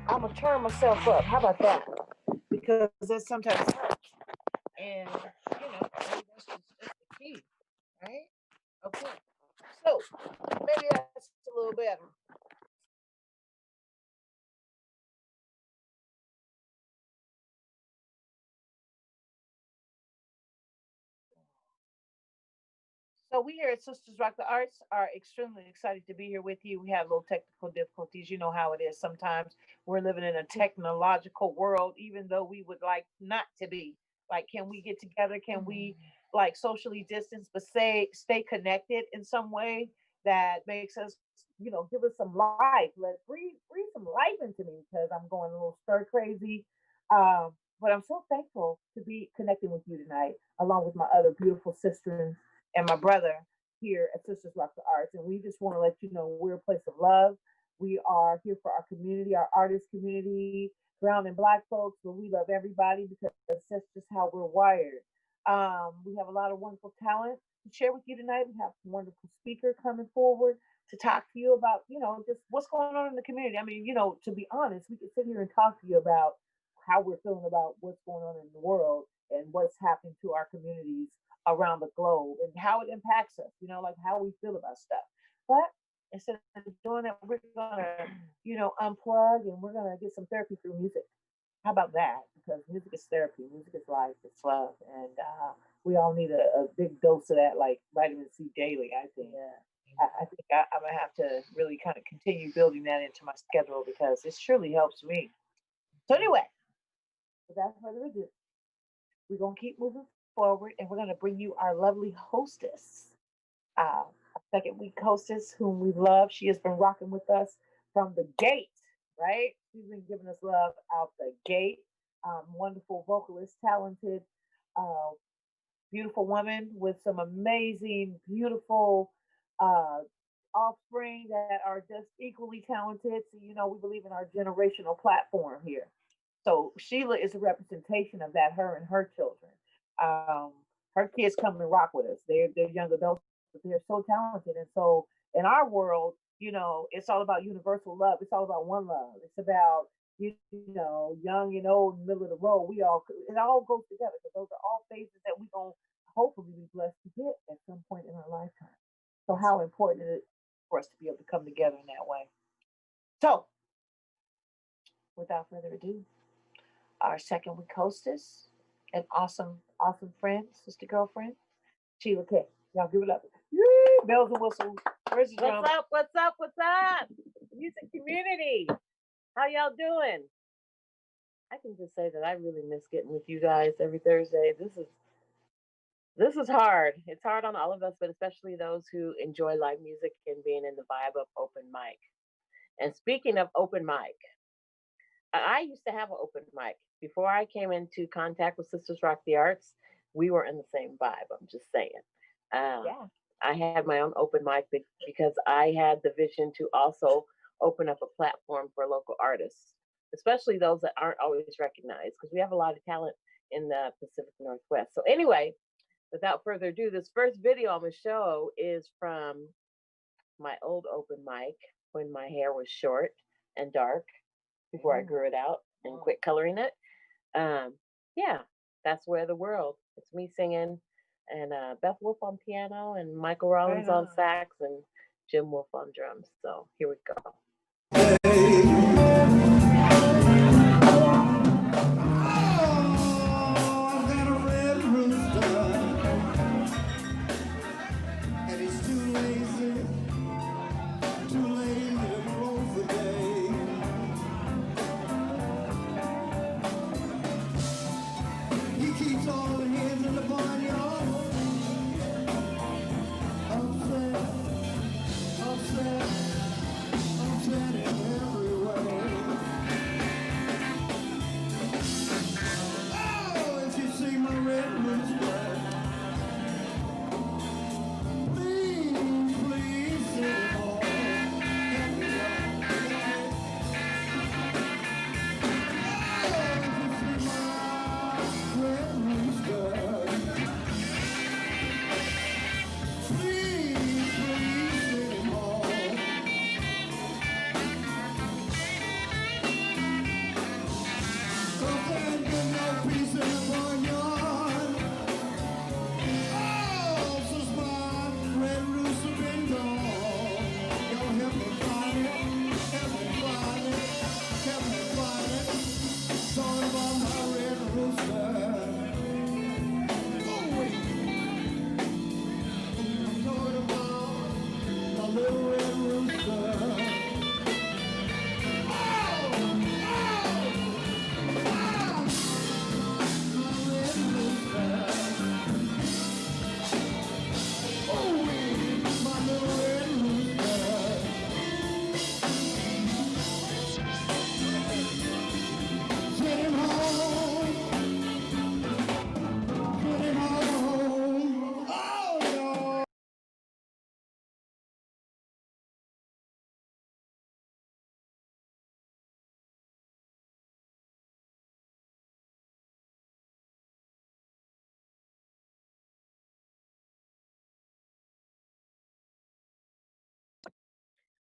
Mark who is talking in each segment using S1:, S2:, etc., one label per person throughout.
S1: I'm gonna turn myself up. How about that? Because that sometimes helps. And maybe that's the key, right? Okay. So maybe that's a little better. So we here at Sisters Rock the Arts are extremely excited to be here with you. We have little technical difficulties. You know how it is. Sometimes we're living in a technological world, even though we would like not to be. Like, can we get together? Can we like socially distance, but stay connected in some way that makes us, give us some life. Let breathe some life into me because I'm going a little stir crazy. But I'm so thankful to be connecting with you tonight, along with my other beautiful sisters and my brother here at Sisters Rock the Arts. And we just want to let you know we're a place of love. We are here for our community, our artist community, brown and black folks, but we love everybody because that's just how we're wired. We have a lot of wonderful talent to share with you tonight. We have a wonderful speaker coming forward to talk to you about, just what's going on in the community. I mean, to be honest, we could sit here and talk to you about how we're feeling about what's going on in the world and what's happening to our communities around the globe and how it impacts us, like how we feel about stuff. But instead of doing that, we're gonna, unplug and we're gonna get some therapy through music. How about that? Because music is therapy, music is life, it's love, and we all need a big dose of that, like vitamin C daily. I think. Yeah. I think I'm gonna have to really kind of continue building that into my schedule because it surely helps me. So anyway, without further ado, we're gonna keep moving forward, and we're going to bring you our lovely hostess, our second week hostess, whom we love. She has been rocking with us from the gate, right? She's been giving us love out the gate. Wonderful vocalist, talented, uh, beautiful woman with some amazing, beautiful offspring that are just equally talented. So, we believe in our generational platform here. So Sheila is a representation of that, her and her children. Um, Her kids come and rock with us. They're young adults, but they're so talented. And so in our world, it's all about universal love. It's all about one love. It's about young and old, middle of the road. It all goes together because those are all phases that we gonna hopefully be blessed to get at some point in our lifetime. So how important it is for us to be able to come together in that way. So without further ado, our second week hostess, an awesome friend, sister girlfriend, Sheila K. Y'all give it up. Yay! Bells and whistles. Where's the drum?
S2: What's up? What's up? What's up? Music community. How y'all doing? I can just say that I really miss getting with you guys every Thursday. This is hard. It's hard on all of us, but especially those who enjoy live music and being in the vibe of open mic. And speaking of open mic, I used to have an open mic. Before I came into contact with Sisters Rock the Arts, we were in the same vibe. I'm just saying. Yeah. I had my own open mic because I had the vision to also open up a platform for local artists, especially those that aren't always recognized, because we have a lot of talent in the Pacific Northwest. So anyway, without further ado, this first video I'm going to show is from my old open mic when my hair was short and dark before I grew it out and quit coloring it. Yeah, that's Where the World. It's me singing, and Beth Wolf on piano, and Michael Rollins on sax, and Jim Wolf on drums. So here we go.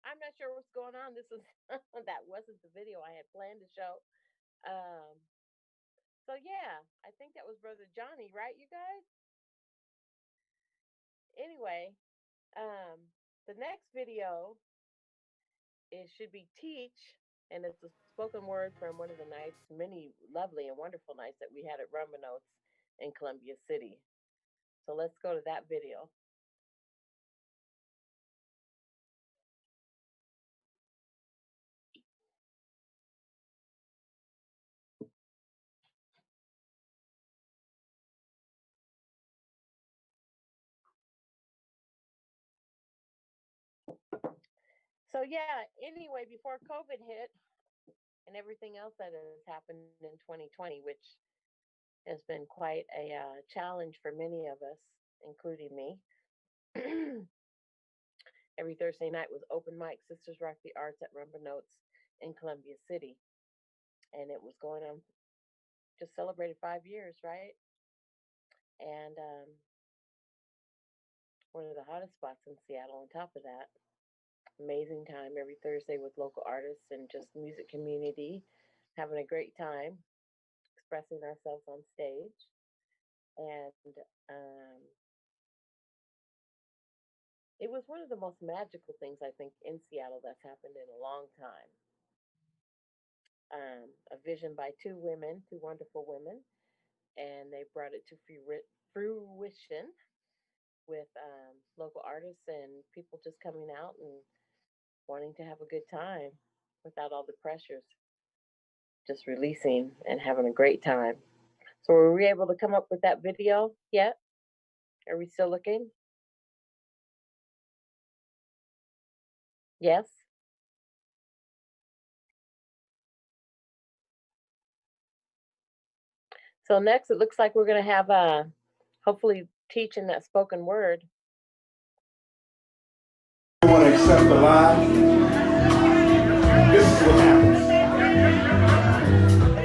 S2: I'm not sure what's going on. This is that wasn't the video I had planned to show. Um, so yeah, I think that was Brother Johnny, right, you guys? Anyway, um, the next video it should be Teach, and it's a spoken word from one of the nights, many lovely and wonderful nights that we had at Rumba Notes in Columbia City. So let's go to that video. So yeah, anyway, before COVID hit and everything else that has happened in 2020, which has been quite a challenge for many of us, including me. Every Thursday night was open mic, Sisters Rock the Arts at Rumba Notes in Columbia City. And it was going on, just celebrated 5 years, right? And one of the hottest spots in Seattle on top of that. Amazing time every Thursday with local artists and just music community, having a great time, expressing ourselves on stage. And it was one of the most magical things, I think, in Seattle that's happened in a long time. A vision by two women, two wonderful women, and they brought it to fruition with local artists and people just coming out and wanting to have a good time without all the pressures, just releasing and having a great time. So were we able to come up with that video yet? Are we still looking? Yes? So next, it looks like we're going to have hopefully teaching that spoken word.
S3: You want to accept the lie? This is what happens.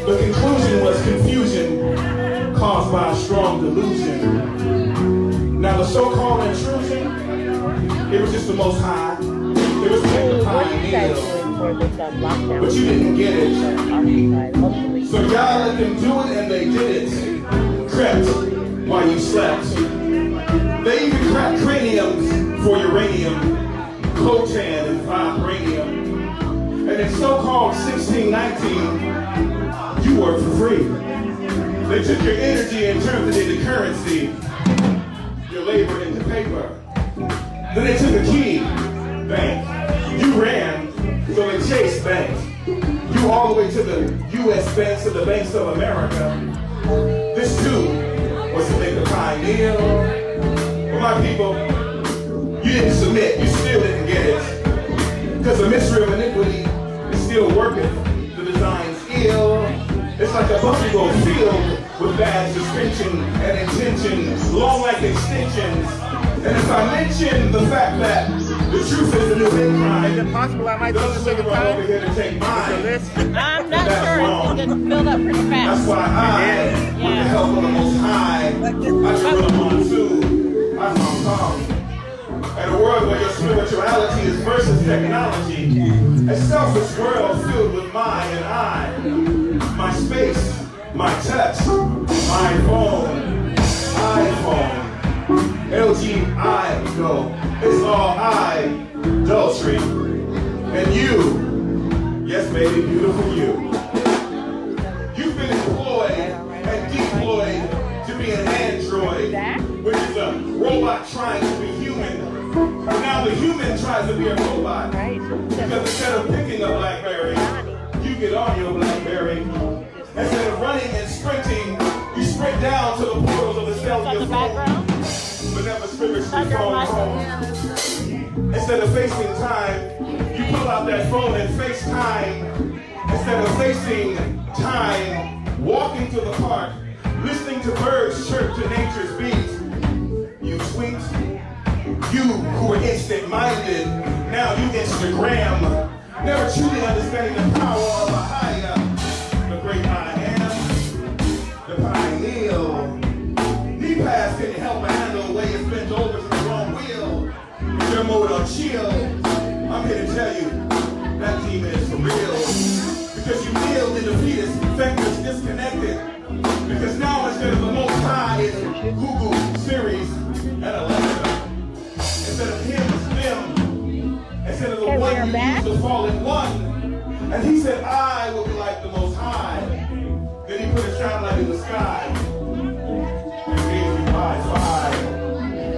S3: The conclusion was confusion caused by a strong delusion. Now the so-called intrusion, it was just the Most High. It was the pioneer. But you didn't get it. So y'all let them do it, and they did it. Crept while you slept. They even cracked craniums for uranium, coltan, and vibranium. And in so-called 1619, you worked for free. They took your energy and turned it into currency, your labor into paper. Then they took a key, bank. You ran, so they chased banks. You all the way to the U.S. banks, to the banks of America. This too was to make a pioneer. But my people, you didn't submit, you still didn't get it. Because the mystery of iniquity is still working. The design's ill. It's like a buffalo field with bad suspension and intention, long like extensions. And if I mention the fact that the truth is the new hate crime,
S1: Is it possible I might
S3: those
S1: take a
S3: over
S1: time?
S3: here to take mine.
S2: I'm not sure. It's getting filled up pretty fast.
S3: That's why with the help of the Most High, I drill a monsoon. I Kong. And a world where your spirituality is versus technology. A selfish world filled with my and I. My space, my touch, my phone, iPhone. LG, I go. It's all adultery. And you, yes baby, beautiful you. You've been employed and deployed to be an android, which is a robot trying to be human. But now the human tries to be a robot. Because instead of picking a BlackBerry, you get on your BlackBerry. Instead of running and sprinting, you sprint down to the portals of the cell of your phone. But never spiritually phone home. Instead of facing time, you pull out that phone and face time. Instead of facing time, walking to the park, listening to birds chirp to nature's beat. You tweet. You who were instant-minded, now you Instagram. Never truly understanding the power of a higher. The great I am, the pioneer. Knee pads can help a handle the way it's bent over to the wrong wheel. Your mode of chill. I'm I'm here to tell you that demon is for real. Because you kneeled in the fetus, vectors disconnected. Because now instead of the Most High, it's Google, Series, and Alexa. Instead of him, it's them. Instead of the one you use, the fallen one. And he said, I will be like the Most High. Then he put a satellite in the sky. And gave me Wi-Fi.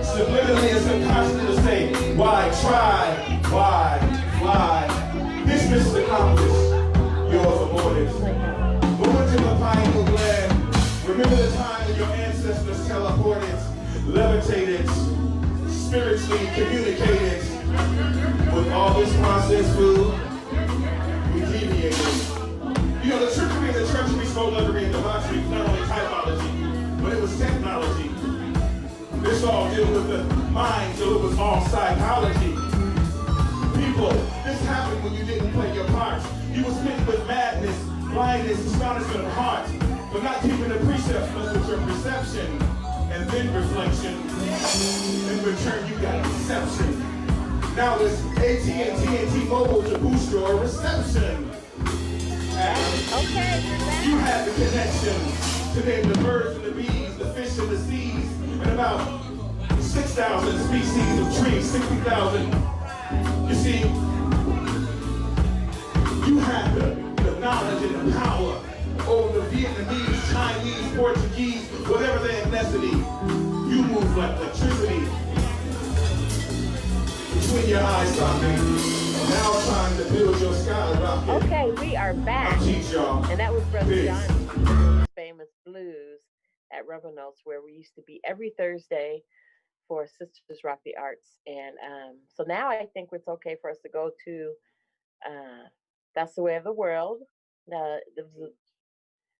S3: Subliminally and subconsciously to say, why try? Why fly? This mission accomplished. Yours aborted. Moving to the pineal gland. Remember the time when your ancestors teleported, levitated, spiritually communicated. With all this processed food, we deviated. You know, the trickery and the treachery, skullduggery and debauchery was not only typology, but it was technology. This all dealt with the mind, so it was all psychology. People, this happened when you didn't play your part. You was smitten with madness, blindness, astonishment of heart, but not keeping the precepts with your perception, and then reflection. In return, you got deception. Now it's AT&T and T-Mobile to boost your reception.
S2: Okay,
S3: you had the connection to name the birds and the bees, the fish and the seas, and about 6,000 species of trees, 60,000. You see, you had the knowledge and the power over the Vietnamese, Chinese, Portuguese, whatever their ethnicity. You move like electricity. Between your eyes, something. Now time to build your skyrocket.
S2: Okay, we are back. And that was Brother John's famous blues at Rubber Notes, where we used to be every Thursday for Sisters Rock the Arts. And so now I think it's okay for us to go to That's the Way of the World.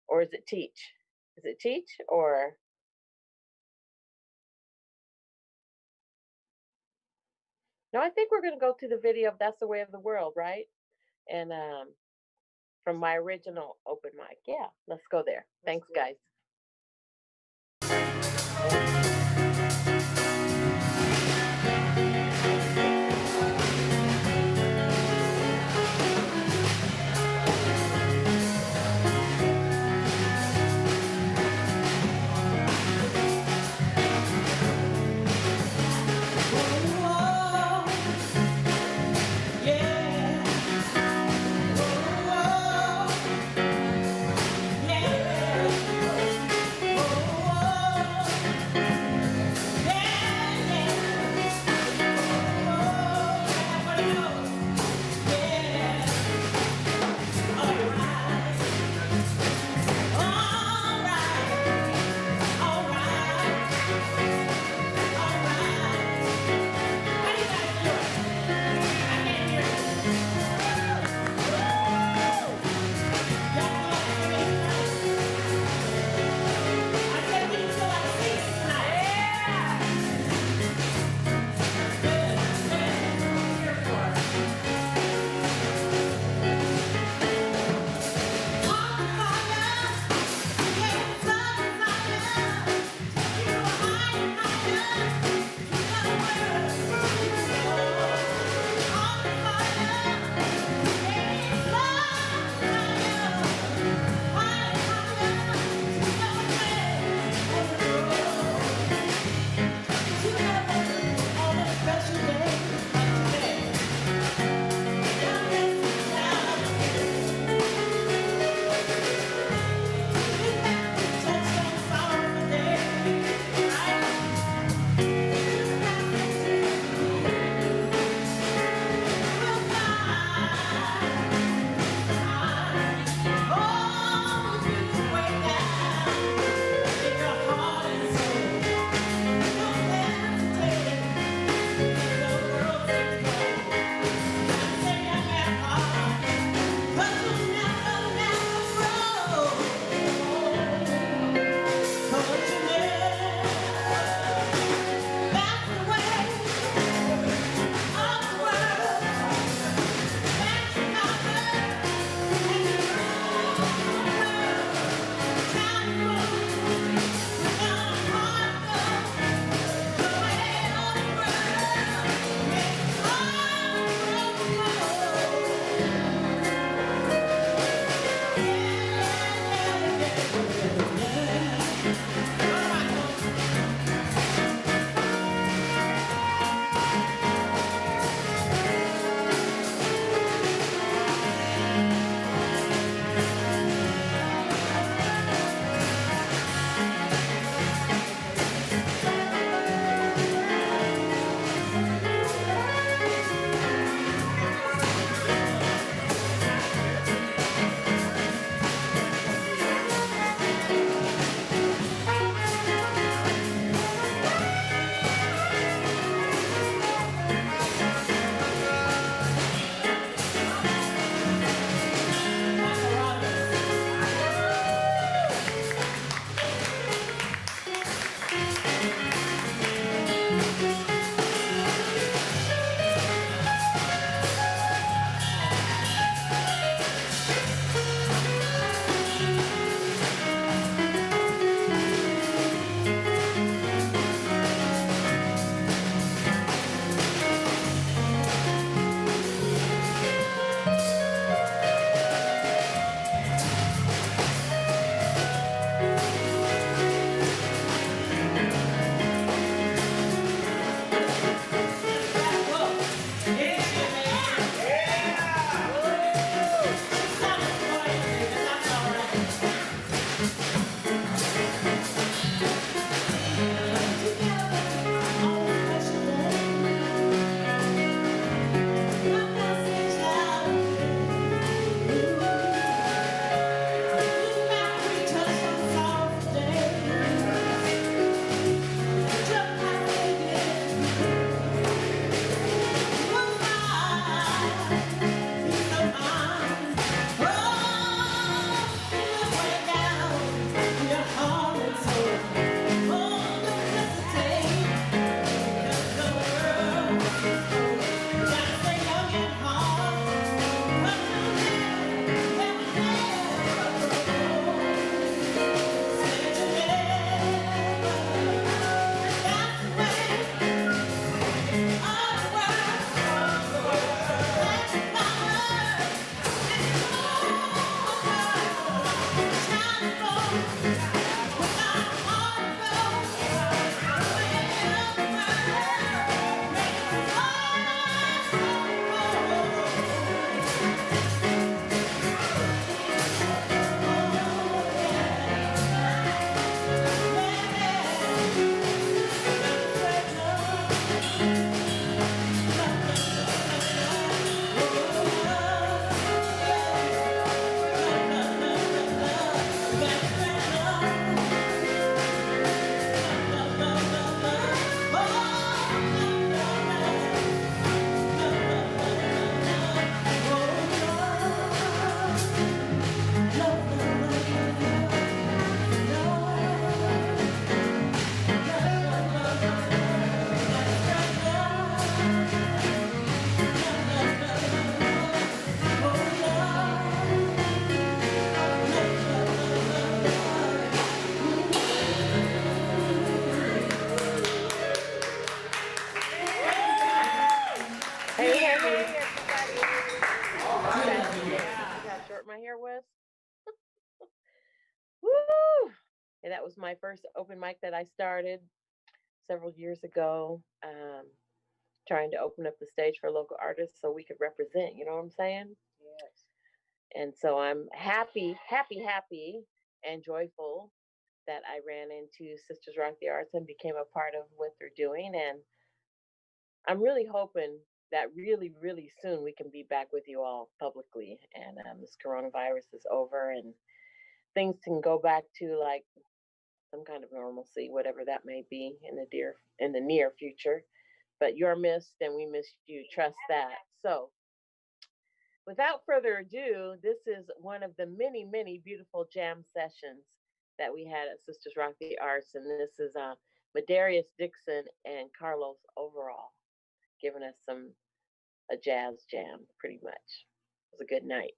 S2: Or is it Teach? Is it Teach or... No, I think we're going to go to the video of That's the Way of the World, right? And from my original open mic. Yeah, let's go there. Thanks, guys.
S4: Yeah.
S2: my hair was. Woo! And that was my first open mic that I started several years ago, trying to open up the stage for local artists so we could represent, you know what I'm saying?
S1: Yes.
S2: And so I'm happy and joyful that I ran into Sisters Rock the Arts and became a part of what they're doing. And I'm really hoping that really soon we can be back with you all publicly, and this coronavirus is over and things can go back to like some kind of normalcy, whatever that may be in the near future. But you're missed and we miss you. Trust that. So without further ado, this is one of the many beautiful jam sessions that we had at Sisters Rock the Arts. And this is Madarius Dixon and Carlos Overall giving us a jazz jam, pretty much. It was a good night.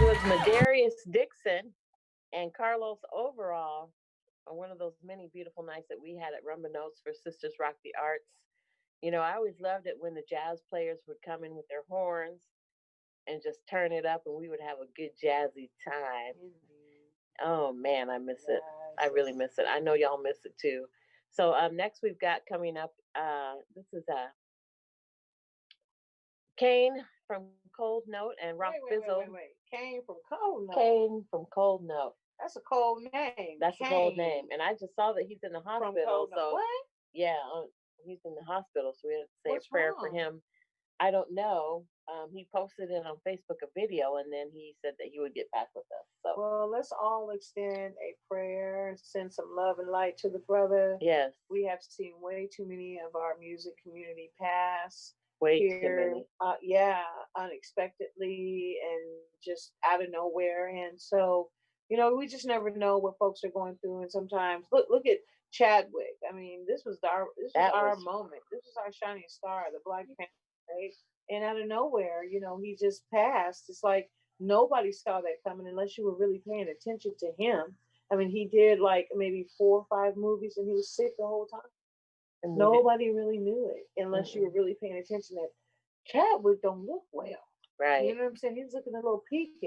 S2: was Madarius Dixon and Carlos Overall on one of those many beautiful nights that we had at Rumba Notes for Sisters Rock the Arts. You know, I always loved it when the jazz players would come in with their horns and just turn it up, and we would have a good jazzy time. Oh man, I miss it. I really miss it. I know y'all miss it too. So next we've got coming up, this is Kane from Cold Note and Rock Fizzle.
S1: Wait. Kane from Cold Note.
S2: Kane from Cold Note.
S1: That's a cold name.
S2: That's Kane. A cold name. And I just saw that he's in the hospital. So
S1: what?
S2: Yeah, he's in the hospital. So we have to say
S1: What's
S2: a prayer
S1: wrong?
S2: for him. I don't know. He posted it on Facebook, a video, and then he said that he would get back with us. So
S1: well, let's all extend a prayer, send some love and light to the brother.
S2: Yes.
S1: We have seen way too many of our music community pass.
S2: Way too many.
S1: Unexpectedly and just out of nowhere. And so, you know, we just never know what folks are going through. And sometimes look at Chadwick. I mean, this was our moment. This was our shining star, the Black Panther, right? And out of nowhere, you know, he just passed. It's like nobody saw that coming unless you were really paying attention to him. I mean, he did like maybe 4 or 5 movies and he was sick the whole time. And nobody really knew it unless you were really paying attention that Chadwick don't look well.
S2: Right.
S1: You know what I'm saying? He's looking a little peaked.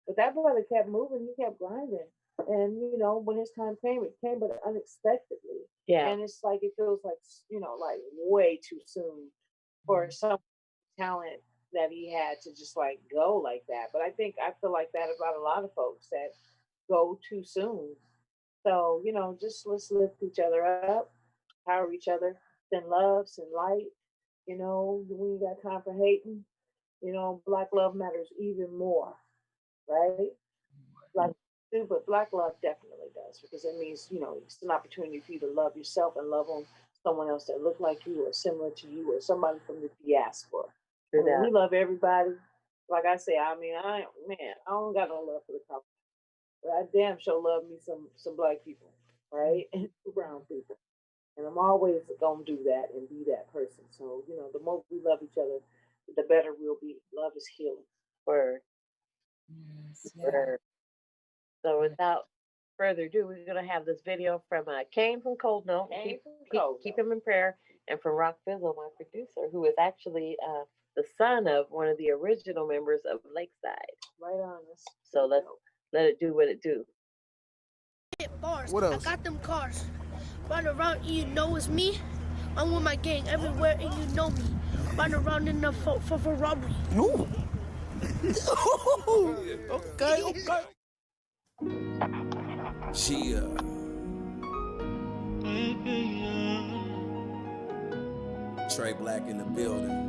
S1: But that brother kept moving, he kept grinding. And you know, when his time came, it came but unexpectedly.
S2: Yeah.
S1: And it's like it feels like, you know, like way too soon for some talent that he had to just like go like that. But I feel like that about a lot of folks that go too soon. So, you know, just let's lift each other up, power each other, send love, send light. You know, we ain't got time for hating. You know, Black love matters even more, right? Like, but Black love definitely does, because it means, you know, it's an opportunity for you to love yourself and love on someone else that look like you or similar to you or somebody from the diaspora. I mean, we love everybody. Like I say, I don't got no love for the couple, but I damn sure love me some Black people, right? And brown people. And I'm always gonna do that and be that person. So, you know, the more we love each other, the better we'll be. Love is healing.
S2: Word.
S4: Yes,
S2: Word. So without further ado, we're gonna have this video from Kane from Cold Note. Keep him in prayer, and from Rock Fizzle, my producer, who is actually the son of one of the original members of Lakeside.
S1: Right on this.
S2: So let it do what it do.
S5: Bars.
S4: What else?
S5: I got them cars. Run around and you know it's me. I'm with my gang everywhere and you know me. Run around in the for robbery.
S4: Ooh. Okay.
S6: Sheila. Trey Black in the building.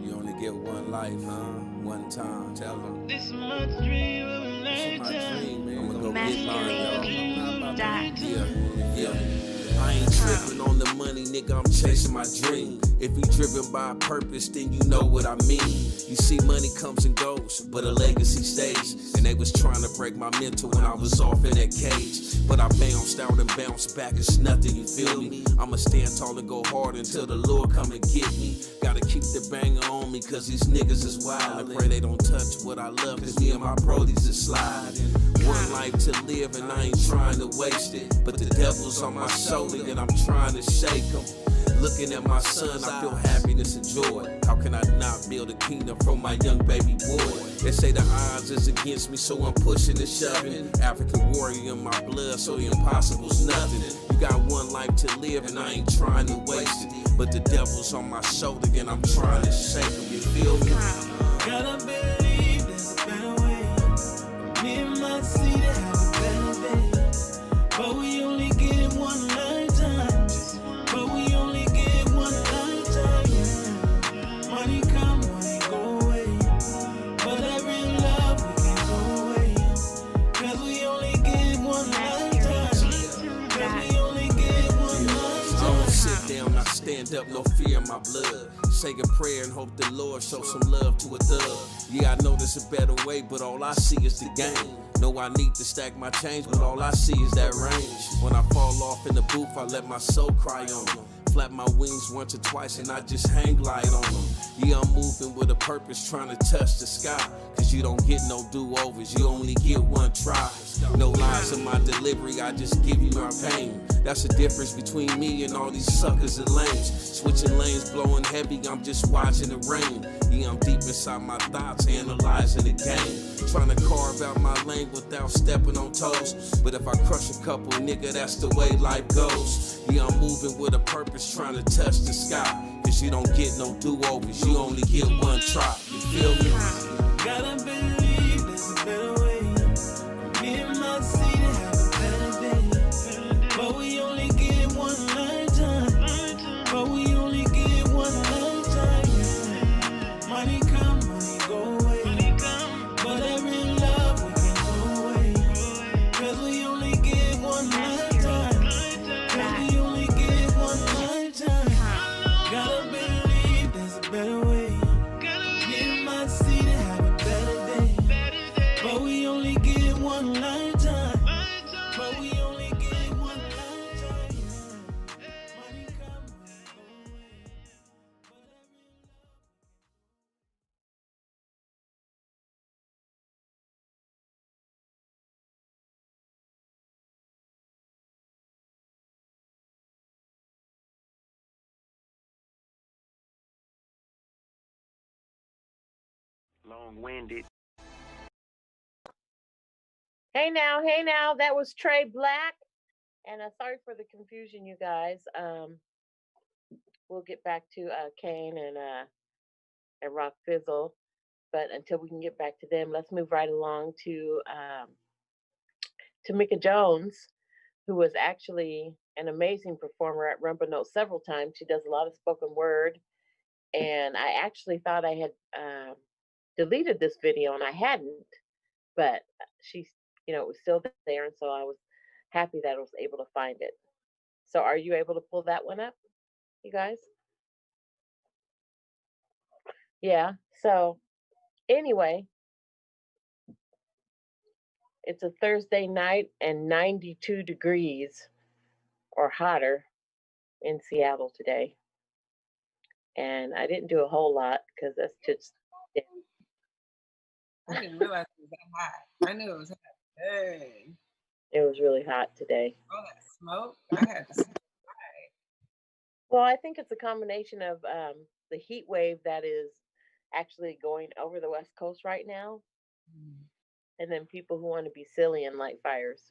S6: You only get one life, huh? One time. Tell them. This is my dream, man. I'm gonna go get mine, y'all. Yeah. I ain't tripping on the money, nigga, I'm chasing my dream. If you driven by purpose, then you know what I mean. You see, money comes and goes, but a legacy stays. And they was trying to break my mental when I was off in that cage. But I bounced out and bounced back, it's nothing, you feel me? I'ma stand tall and go hard until the Lord come and get me. Gotta keep the banger on me, cause these niggas is wild. I pray they don't touch what I love, cause me and my brodies is sliding. One life to live and I ain't trying to waste it. But the devil's on my shoulder and I'm trying to shake him. Looking at my son, I feel happiness and joy. How can I not build a kingdom from my young baby boy? They say the odds is against me, so I'm pushing and shoving. African warrior in my blood, so the impossible's nothing. You got one life to live and I ain't trying to waste it. But the devil's on my shoulder and I'm trying to shake him, you feel me?
S7: Gotta believe there's a better way. Me and my city have a better day. But we only get one lifetime. But we only get one lifetime, yeah. Money come, money go away. But that real love, we can't go away. Cause we only get one lifetime. Cause we only get one lifetime.
S6: I don't sit down, I stand up, no fear in my blood. Say a prayer and hope the Lord show some love to a thug. Yeah, I know there's a better way, but all I see is the game. Know I need to stack my change, but all I see is that range. When I fall off in the booth, I let my soul cry on me. Flap my wings once or twice and I just hang glide on them. Yeah, I'm moving with a purpose, trying to touch the sky. Cause you don't get no do-overs, you only get one try. No lies in my delivery, I just give you my pain. That's the difference between me and all these suckers and lanes. Switching lanes, blowing heavy, I'm just watching the rain. Yeah, I'm deep inside my thoughts, analyzing the game. Trying to carve out my lane without stepping on toes. But if I crush a couple, nigga, that's the way life goes. Yeah, I'm moving with a purpose, trying to touch the sky. Cause you don't get no do-overs, you only get one try. You feel me?
S7: Gotta believe there's a better way. Me and my city have a better day. But we only get one lifetime. But we only get one lifetime. Money come, money go away. But every love we can go away. Cause we only get one lifetime. Cause we only get one lifetime. Gotta believe there's a better way. Me and my city have a better day. But we only get one lifetime. But we only get one lifetime. Money come, money go away. But every
S8: long-winded.
S2: Hey now, that was Trey Black. And sorry for the confusion, you guys. We'll get back to Kane and Rock Fizzle. But until we can get back to them, let's move right along to Mika Jones, who was actually an amazing performer at Rumba Note several times. She does a lot of spoken word. And I actually thought I had deleted this video, and I hadn't. But she's, it was still there. And so I was happy that I was able to find it. So are you able to pull that one up, you guys? Yeah. So anyway, it's a Thursday night and 92 degrees or hotter in Seattle today. And I didn't do a whole lot because that's just.
S9: I didn't realize it was that hot. I knew it was hot. Dang.
S2: It was really hot today.
S9: All that smoke. I had to.
S2: Well, I think it's a combination of the heat wave that is actually going over the West Coast right now, and then people who want to be silly and light fires.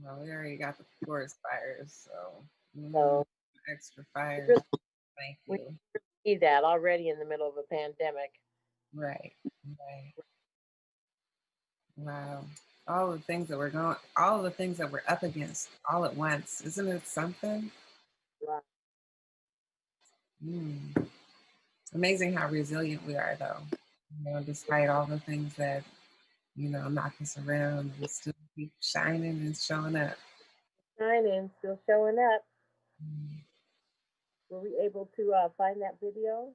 S9: Well, we already got the forest fires, so,
S2: So
S9: extra fires. Thank you.
S2: We need that already in the middle of a pandemic.
S9: Right. Wow. All the things that we're up against all at once. Isn't it something?
S2: Right.
S9: Amazing how resilient we are, though. Despite all the things that, knock us around, we still keep shining and showing up.
S2: Still showing up. Were we able to find that video?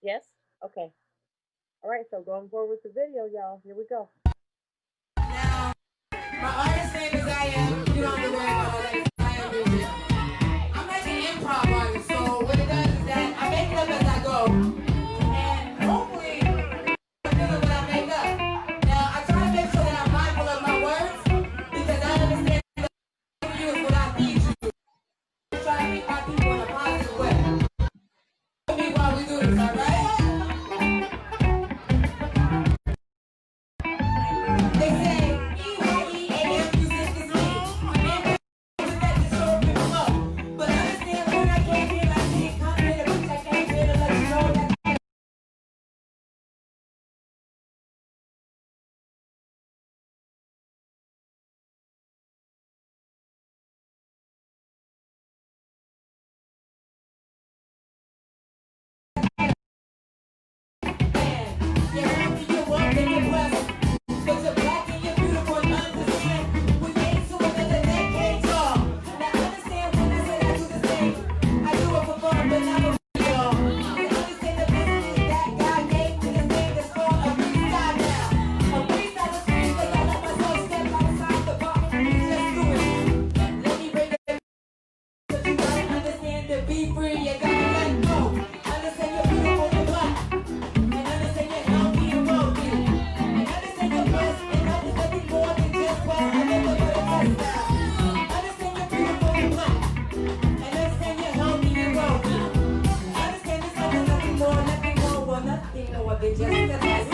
S2: Yes? Okay. All right, so going forward with the video, y'all. Here we go.
S10: Now, my artist name is I Am. You don't have to worry about all that. I Am music. I'm like an improv artist, so what it does is that I make it up as I go. And hopefully, I'm feeling what I make up. Now, I try to make sure that I'm mindful of my words, because I understand that what I do is what I feed you. I try to make my people in a positive way. While we do this, all right? nothing more than just the best.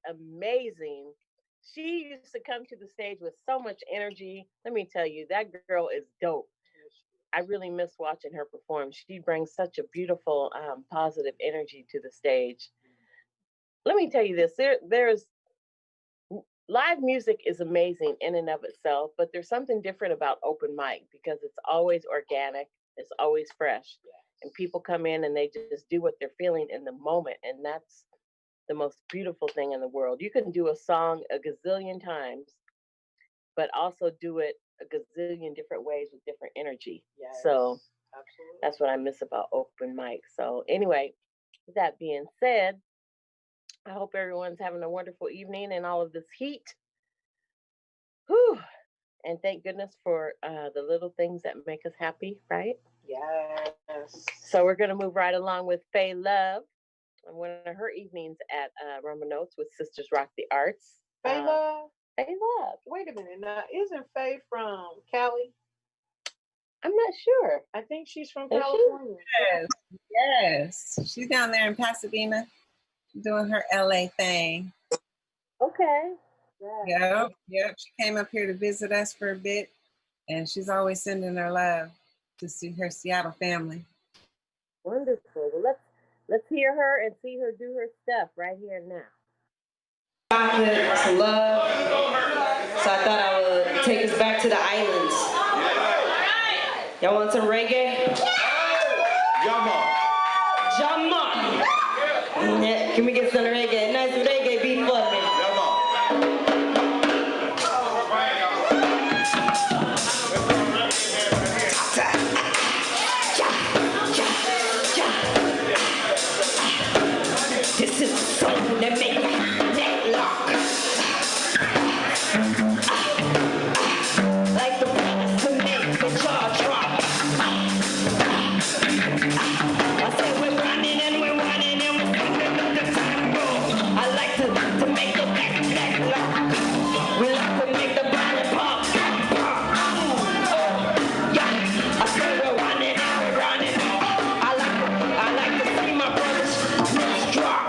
S2: Amazing. She used to come to the stage with so much energy. Let me tell you, that girl is dope. I really miss watching her perform. She brings such a beautiful, positive energy to the stage. Let me tell you this, there's live music is amazing in and of itself, but there's something different about open mic because it's always organic, it's always fresh, and people come in and they just do what they're feeling in the moment, and that's the most beautiful thing in the world. You can do a song a gazillion times, but also do it a gazillion different ways with different energy. Yes, so absolutely. That's what I miss about open mic. So anyway, with that being said, I hope everyone's having a wonderful evening in all of this heat. Whew. And thank goodness for the little things that make us happy, right?
S1: Yes.
S2: So we're going to move right along with Faye Love. On one of her evenings at Rumba Notes with Sisters Rock the Arts.
S1: Faye Love?
S2: Faye Love.
S1: Wait a minute. Now, isn't Faye from Cali?
S2: I'm not sure.
S1: I think she's from California.
S9: Yes. She's down there in Pasadena doing her LA thing.
S2: Okay.
S9: Yeah. Yep. She came up here to visit us for a bit, and she's always sending her love to see her Seattle family.
S2: Wonderful. Well, let's hear her and see her do her stuff right here and now.
S8: Chocolate, some love. So I thought I would take us back to the islands. Y'all want some reggae? Jama. Yeah, can we get some reggae? Nice reggae beat for me. This is the song that makes that lock. Like the promise to make the jaw drop. I said we're running and we're running and we're singing with the tango. I like to make the back lock. We like to make the body pop. Yeah, I said we're running and we're running. I like to see my brothers drop.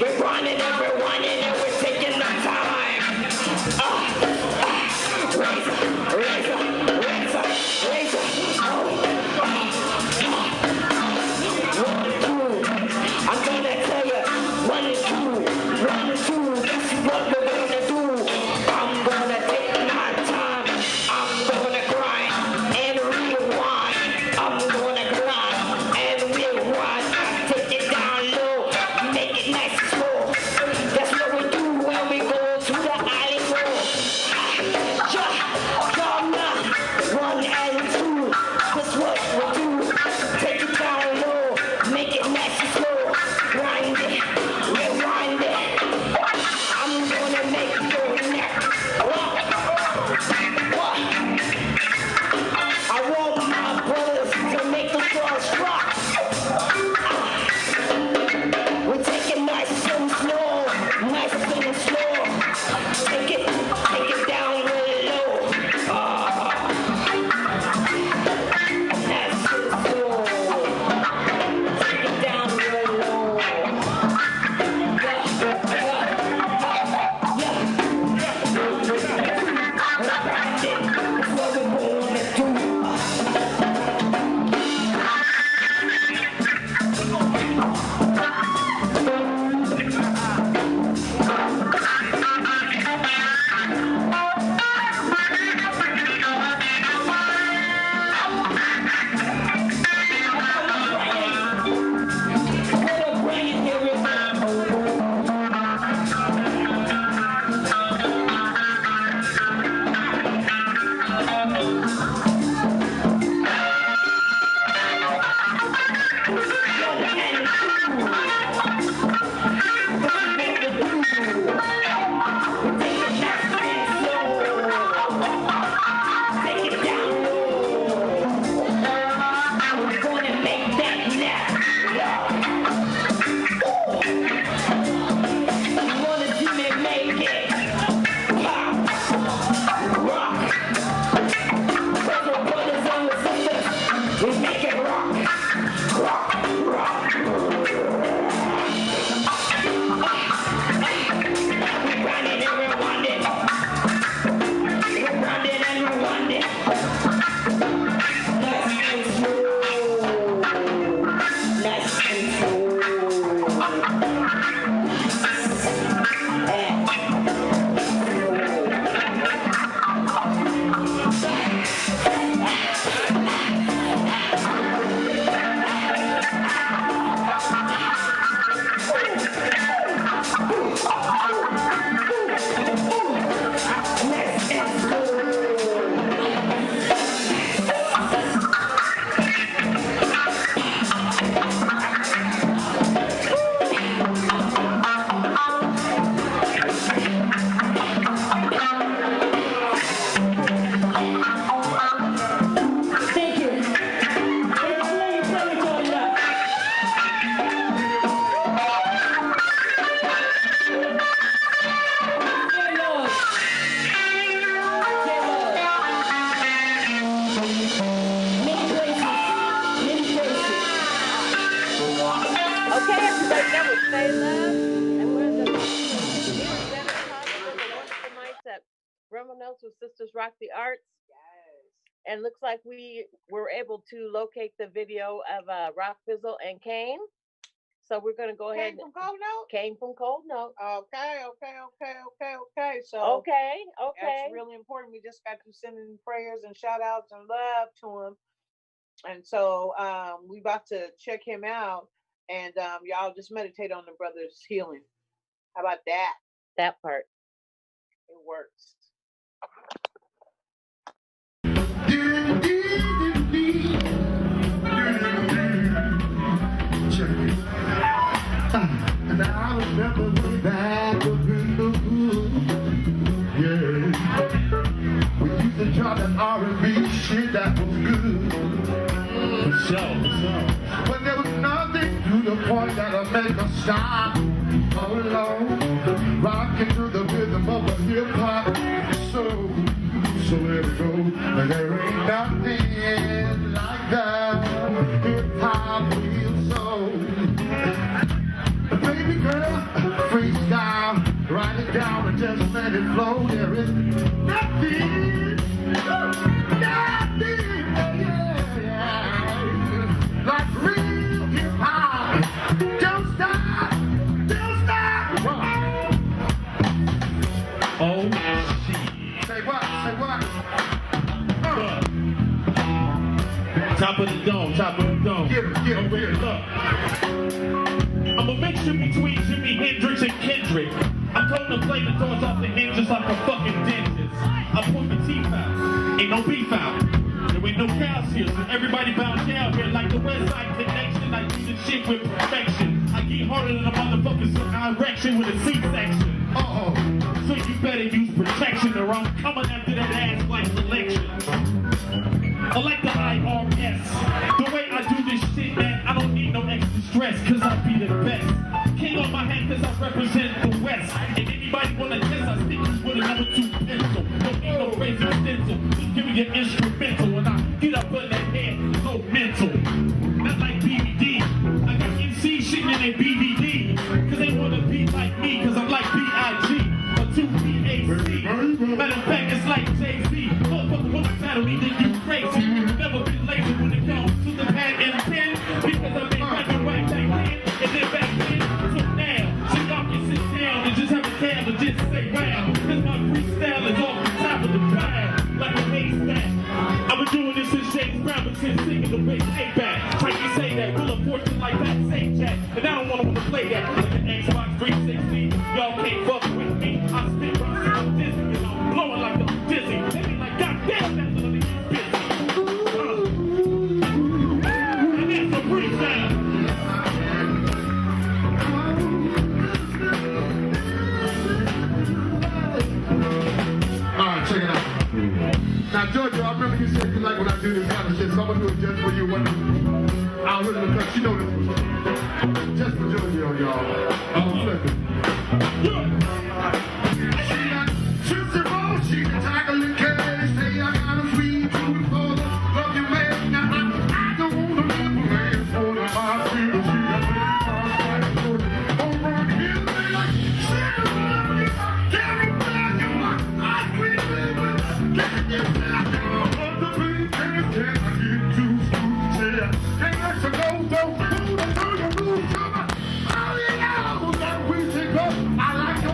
S8: We're
S2: stay left, and we're the energetic, positive, and wonderful mindset. Remember else with Sisters Rock the Arts. And looks like we were able to locate the video of Rock Fizzle and Kane. So we're going to go ahead.
S1: Came from Cold Note?
S2: Came from Cold Note.
S1: Okay. So
S2: okay.
S1: That's really important. We just got to send in prayers and shout outs and love to him. And so we about to check him out, and y'all just meditate on the brother's healing. How about that?
S2: That part.
S1: It works.
S11: And I remember way back up in the hood, yeah. We used to try the R&B shit that was good. For sure. But there was nothing to the point that'll make us stop. All alone, rocking to the rhythm of a hip hop. So let it go. There ain't nothing like that. Hip hop feels so. Baby girl, freestyle, write it down and just let it flow. There is nothing, like real hip hop. Don't stop. Oh, shit. Say what?
S3: Top of the dome.
S11: Get him.
S3: Look. I'm a mixture between Jimi Hendrix and Kendrick. I'm told to play the doors off the hinges like a fucking dentist. I pull the teeth out. Ain't no beef out. There ain't no cows here, so everybody bound down here like the West Side Connection. I do this shit with perfection. I get harder than a motherfucker's erection with a C-section. So you better use protection or I'm coming after that ass like selection. I like the IRS. The way I do this shit, man, I don't need no extra stress, cause I be the best. King on my hand cause I represent the West. And anybody wanna test, I stick you with a number 2 pencil. Don't need no crazy stencil, just give me an instrumental. When I get up on that head, so mental. Not like BBD. I got MC shitting in their BBD. Cause they wanna be like me, cause I'm like B.I.G. or 2PAC. Matter of fact, it's like Jay-Z. Motherfucker wanna battle me, then you crazy. Never been lazy when it comes to the pad and pen. Because I've been rapping right back then, and then back then to now. So y'all can sit down and just have a cab and just say wow. Cause my freestyle is off the top of the pile, like a haystack. I've been doing this since James Brown, but since singing the bass A-back. How you say that? Will of fortune like that, say Jack. And I don't wanna play that. Like an Xbox 360, y'all can't fuck with me. I spit rhymes so dizzy, and I'm blowing like I'm dizzy. They be like, God damn, that's a little busy. And that's a freestyle.
S11: Alright, check it out. Now, Georgia, I remember you said you like when I do this kind of shit, so I'm gonna do it just for you. I'll hit it because you know this. Just for Georgia, y'all. I'm flipping. She got Tootsie Roll, she can tackle the case. Say I got a sweet tooth for the love you make. Now, I don't wanna live away for the my feelings. She got me over here, they like, shit, carry back in my ice cream, baby. Get this back on the beat, and can I get too smooth? Hey, let's go, do the move, come on. Oh, yeah, that we should go. I like the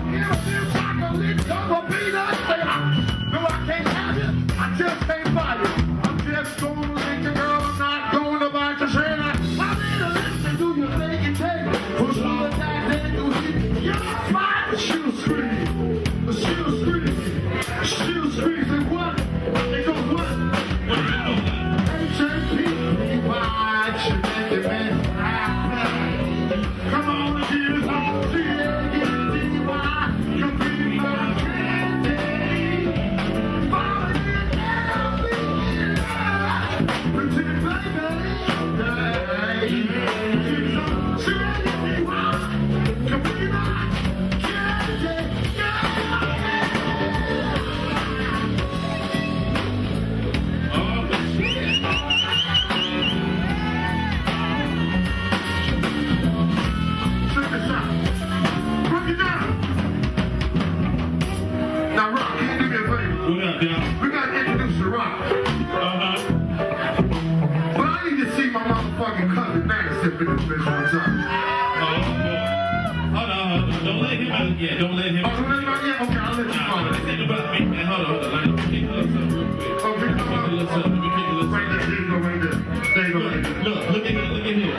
S3: Don't let him out yet. Don't let him out. Don't let him out yet? Okay, I'll let you know. This ain't about me, man. Hold on. Let me kick a little something real quick. Okay, let me kick a little something. Right there. There you go, right there. There you go, right there. Look at here.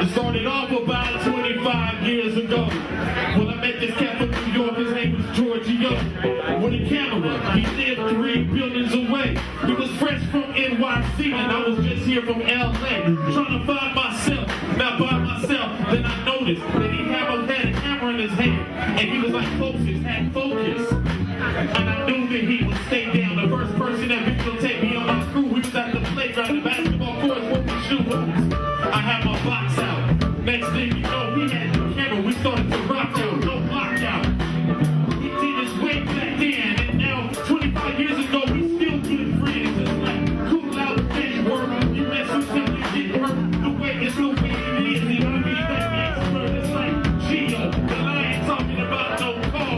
S3: It started off about 25 years ago when I met this cat from New York. His name was Giorgio with a camera. He lived 3 buildings away. He was fresh from NYC and I was just here from LA trying to find myself. Now by myself, then I noticed that he had a camera in his hand and he was like had focus. And I knew that he would stay down. The first person that videotaped me on my crew, we was at the playground, the basketball court, where we shoot hoops. I had my box out. Next thing you know, he had the camera. We started to rock out, no lockout. He did his way back then, and now 25 years ago, we still good friends. It's like cool out and work. You mess with something, you get hurt. The way it's the way it is, and I be that expert. It's like Gio, and I ain't talking about no car.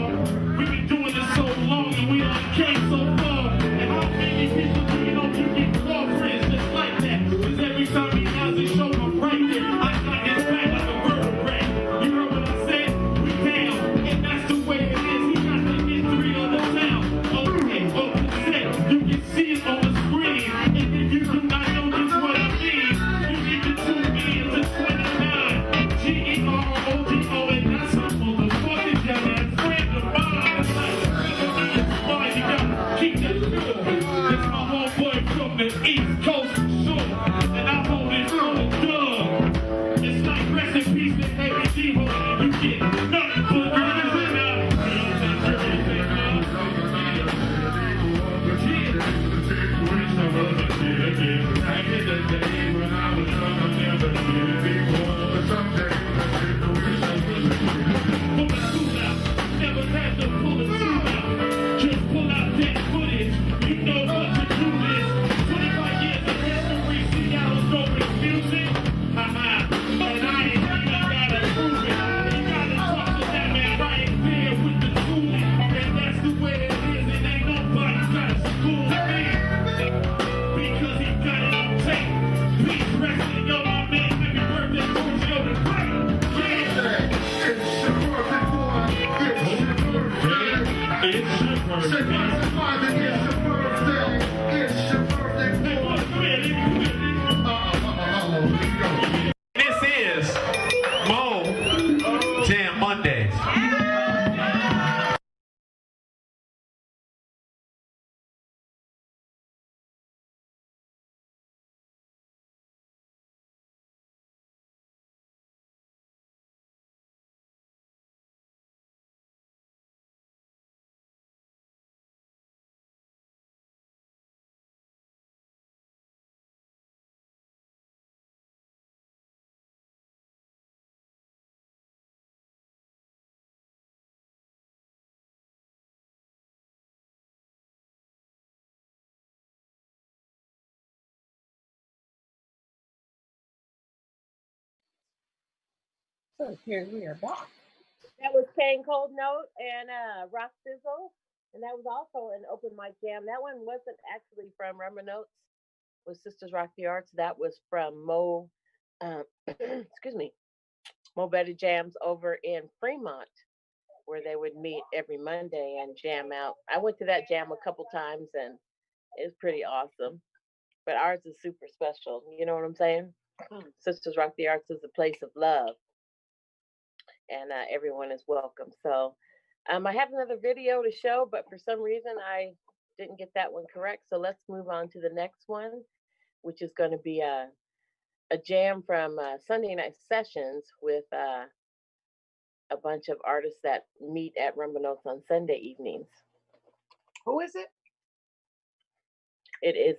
S3: We've been doing this so long, and we done came so far. And how many people do you know you get girlfriends just like that? Cause every time he has a show, I'm right there. I got his back like a vertebrae. You heard what I said? We down, and that's the way it is. He got the history of the town. Okay, on cassette, you can see it on the screen. And if you do not know just what I mean, you need to tune in to 29 GEROGO, and that's a motherfucking dumbass friend of mine. It's like, you gotta keep that good. It's my homeboy from the East Coast, sure. And I hold it for the dub. It's like rest in peace to Heavy D, and you get nothing but good now. Back in the day when I was young, I never did it before. But someday, pull the tool out. Never had to pull the tool out. Just pull out that footage. You know what to do this. 25 years of history. Seattle's going music. Haha. And I ain't even gotta prove it. You gotta talk to that man right there with the tool. And that's the way it is. And ain't nobody gotta school me. Because he got it on tape. Peace resting on my man. Happy birthday, Giorgio the Great. Yeah.
S11: It's your birthday, boy. It's your birthday. Say, Father, it's your birthday. It's your birthday, boy.
S3: This is Mo Jam Mondays.
S9: So here we are back.
S2: That was Kane Cold Note and Rock Sizzle. And that was also an open mic jam. That one wasn't actually from Rumba Notes with Sisters Rock the Arts. That was from Mo, excuse me, Mo Better Jams over in Fremont, where they would meet every Monday and jam out. I went to that jam a couple times and it's pretty awesome. But ours is super special. You know what I'm saying? Sisters Rock the Arts is a place of love. And everyone is welcome. So I have another video to show, but for some reason I didn't get that one correct. So let's move on to the next one, which is going to be a jam from Sunday Night Sessions with a bunch of artists that meet at Rumba Notes on Sunday evenings.
S1: Who is it?
S2: It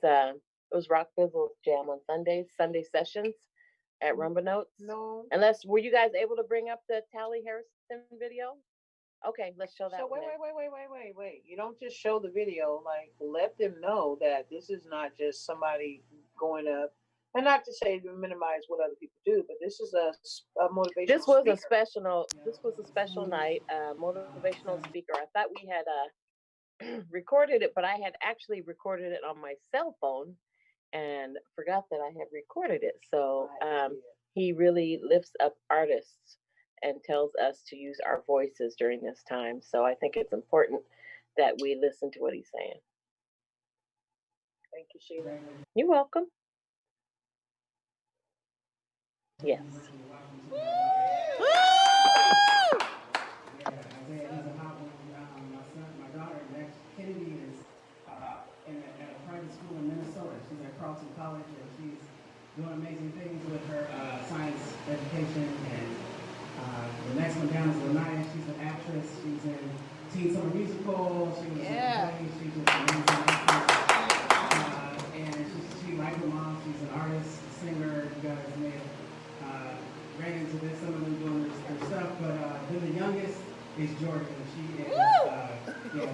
S2: was Rock Fizzle's jam on Sundays, Sunday Sessions at Rumba Notes.
S1: No.
S2: Unless, were you guys able to bring up the Tally Harrison video? Okay, let's show that.
S1: So
S2: one
S1: wait. You don't just show the video. Like, let them know that this is not just somebody going up, and not to say to minimize what other people do, but this is a motivational.
S2: This was
S1: speaker.
S2: a special. This was a special night. Motivational speaker. I thought we had recorded it, but I had actually recorded it on my cell phone and forgot that I had recorded it. So he really lifts up artists and tells us to use our voices during this time. So I think it's important that we listen to what he's saying. Thank you, Sheila. You're welcome. Yes.
S12: Kennedy is at a private school in Minnesota. She's at Carleton College, and she's doing amazing things with her science education. And the next one down is Lanaya. She's an actress. She's in Teen Summer Musical. She was in plays. She's just an amazing actress. And she like her mom. She's an artist, a singer. You guys may have ran into this. Some of them doing their stuff. But then the youngest is Jordan. She is. Yeah,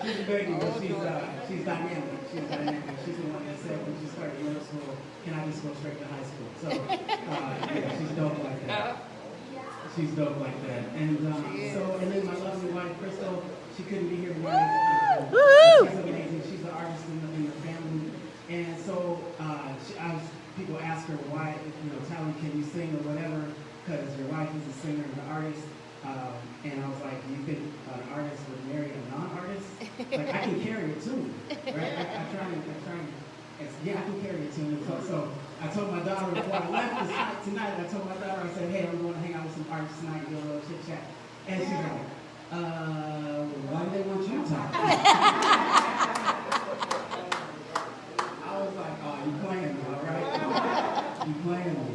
S12: she's a baby, but she's dynamic. She's dynamic. She's the one that said when she started middle school, can I just go straight to high school? So, yeah, she's dope like that. She's dope like that. And and then my lovely wife, Crystal, she couldn't be here tonight. She's amazing. She's an artist in the family. And so, people ask her why, Tally, can you sing or whatever? Because your wife is a singer and an artist. And I was like, you think an artist would marry a non-artist? Like, I can carry a tune, right? I can carry a tune. So I told my daughter before I left tonight, I told my daughter, I said, hey, I'm going to hang out with some artists tonight and do a little chit-chat. And she's like, why do they want you to talk? I was like, oh, you playing me, all right? You playing me.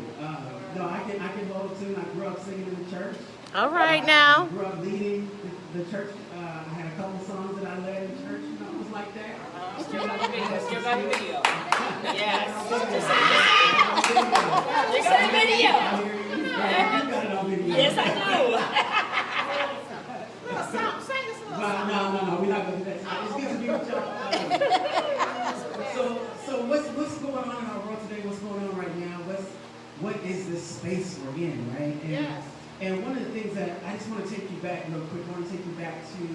S12: No, I can hold a tune. I grew up singing in the church.
S2: All right now.
S12: I grew up leading the church. I had a couple songs that I led in church. It was like that.
S10: Let's give that video. Yes. You got a video.
S12: You got it on video.
S10: Yes, I know.
S12: Sing a song. No. We're not going to do that. It's good to be with y'all. So what's going on in our world today? What's going on right now? What is this space we're in, right?
S10: Yes.
S12: And one of the things that I just want to take you back real quick, I want to take you back to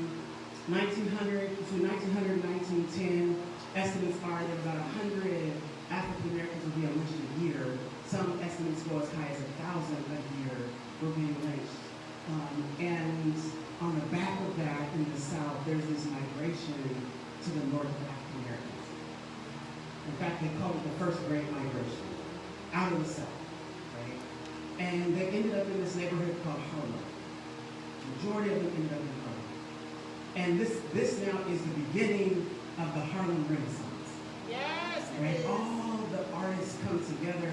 S12: 1900 and 1910. Estimates are that about 100 African Americans will be lynched a year. Some estimates go as high as 1,000 a year will be lynched. And on the back of that, in the South, there's this migration to the north of African Americans. In fact, they call it the first Great Migration out of the South. And they ended up in this neighborhood called Harlem. The majority of them ended up in Harlem. And this now is the beginning of the Harlem Renaissance.
S10: Yes.
S12: Right? All the artists come together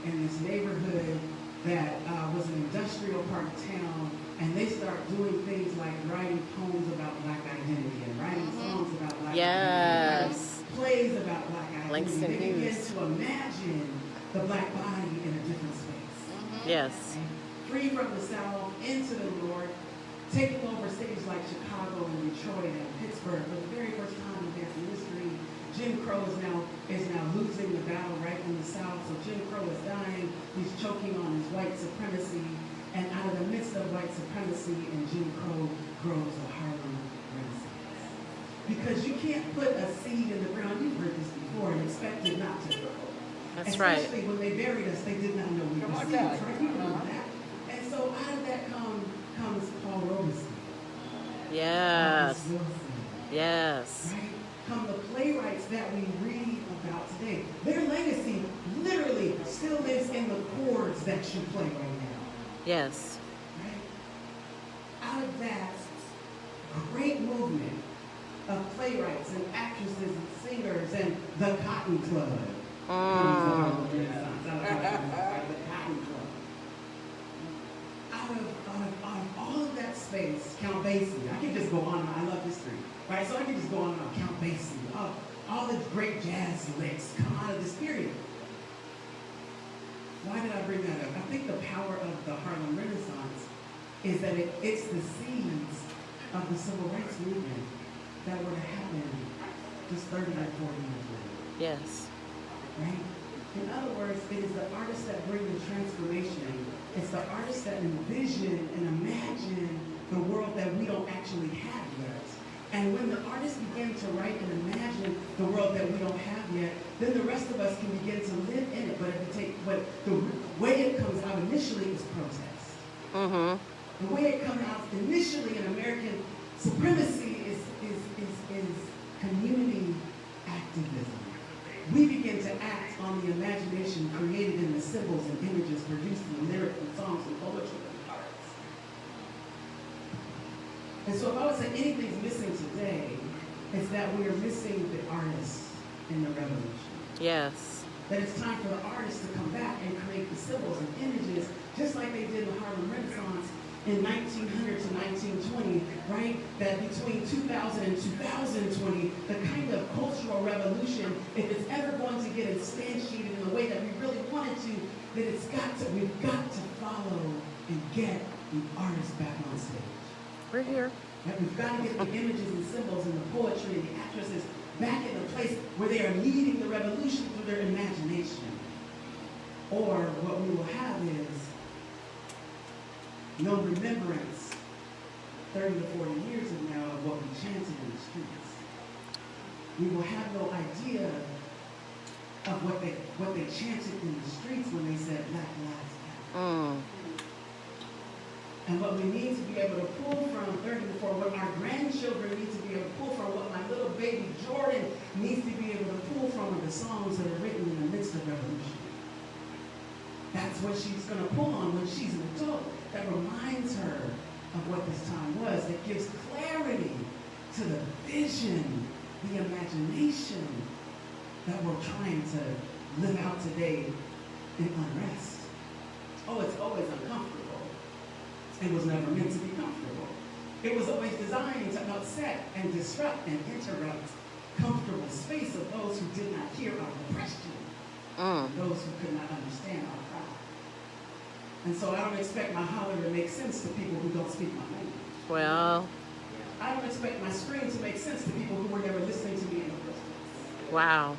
S12: in this neighborhood that was an industrial part of town, and they start doing things like writing poems about Black identity and writing songs about Black identity, plays about Black identity. They begin to imagine the Black body in a different space.
S2: Yes.
S12: Free from the South into the North, taking over cities like Chicago and Detroit and Pittsburgh for the very first time in American history. Jim Crow is now losing the battle right in the South. So Jim Crow is dying. He's choking on his white supremacy. And out of the midst of white supremacy and Jim Crow grows a Harlem Renaissance. Because you can't put a seed in the ground, you've heard this before, and expect it not to grow.
S2: That's right.
S12: Especially when they buried us, they did not know we were seeds, right? You know that. And so out of that comes Paul Robeson.
S2: Yes.
S12: Yes. Right? Come the playwrights that we read about today. Their legacy literally still lives in the chords that you play right now.
S2: Yes.
S12: Right? Out of that great movement of playwrights and actresses and singers and the Cotton Club. The Cotton Club. Out of all of that space, Count Basie. I can just go on. I love history, right? So I can just go on about Count Basie. All the great jazz licks come out of this period. Why did I bring that up? I think the power of the Harlem Renaissance is that it's the seeds of the civil rights movement that were to happen just 30 or 40 years later.
S2: Yes.
S12: Right? In other words, it is the artists that bring the transformation. It's the artists that envision and imagine the world that we don't actually have yet. And when the artists begin to write and imagine the world that we don't have yet, then the rest of us can begin to live in it. But the way it comes out initially is protest. The way it comes out initially in American supremacy is community activism. We begin to act on the imagination created in the symbols and images produced in the lyrics and songs and poetry and arts. And so if I would say anything's missing today, it's that we are missing the artists in the revolution.
S2: Yes.
S12: That it's time for the artists to come back and create the symbols and images, just like they did in the Harlem Renaissance in 1900 to 1920, right? That between 2000 and 2020, the kind of cultural revolution, if it's ever going to get instantiated in the way that we really want it to, that we've got to follow and get the artists back on stage.
S2: We're here.
S12: Right? We've got to get the images and symbols and the poetry and the actresses back in a place where they are leading the revolution through their imagination. Or what we will have is no remembrance 30 to 40 years from now of what we chanted in the streets. We will have no idea of what they chanted in the streets when they said Black Lives Matter. And what we need to be able to pull from 30 to 40, what our grandchildren need to be able to pull from, what my little baby Jordan needs to be able to pull from are the songs that are written in the midst of revolution. That's what she's going to pull on when she's an adult. That reminds her of what this time was. That gives clarity to the vision, the imagination that we're trying to live out today in unrest. Oh, it's always uncomfortable. It was never meant to be comfortable. It was always designed to upset and disrupt and interrupt comfortable space of those who did not hear our oppression, those who could not understand our cry. And so I don't expect my holler to make sense to people who don't speak my language.
S2: Well.
S12: I don't expect my scream to make sense to people who were never listening to me in the first place.
S2: Wow.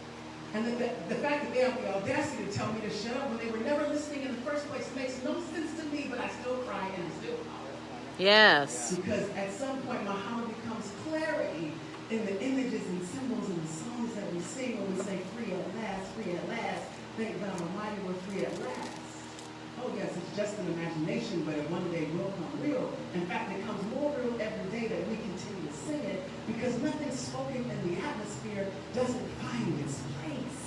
S12: And the fact that they have the audacity to tell me to shut up when they were never listening in the first place makes no sense to me, but I still cry and I still holler.
S2: Yes.
S12: Because at some point my holler becomes clarity in the images and symbols and the songs that we sing when we say free at last, thank God Almighty we're free at last. Oh yes, it's just an imagination, but it one day will come real. In fact, it comes more real every day that we continue to sing it, because nothing spoken in the atmosphere doesn't find its place.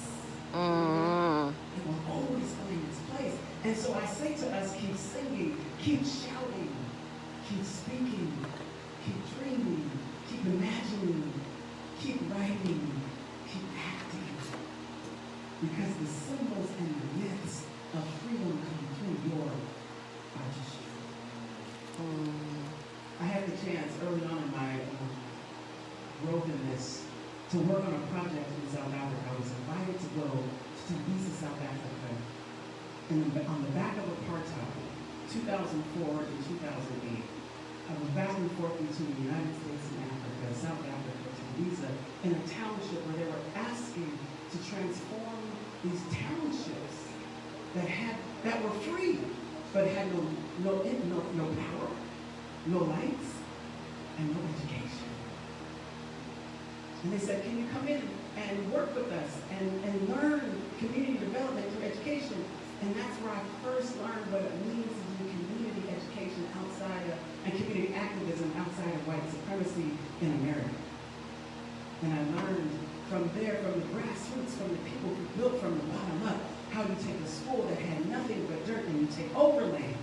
S12: It will always find its place. And so I say to us, keep singing, keep shouting, keep speaking, keep dreaming, keep imagining, keep writing, keep acting. Because the symbols and the myths of freedom come through your artistry. I had the chance early on in my growth in this to work on a project in South Africa. I was invited to go to Tembisa, South Africa, and on the back of apartheid, 2004 and 2008. I was back and forth between the United States and Africa, South Africa, Tembisa, in a township where they were asking to transform these townships that were free, but had no power, no lights, and no education. And they said, can you come in and work with us and learn community development through education? And that's where I first learned what it means to do community education outside of, and community activism outside of white supremacy in America. And I learned from there, from the grassroots, from the people who built from the bottom up, how you take a school that had nothing but dirt and you take overland.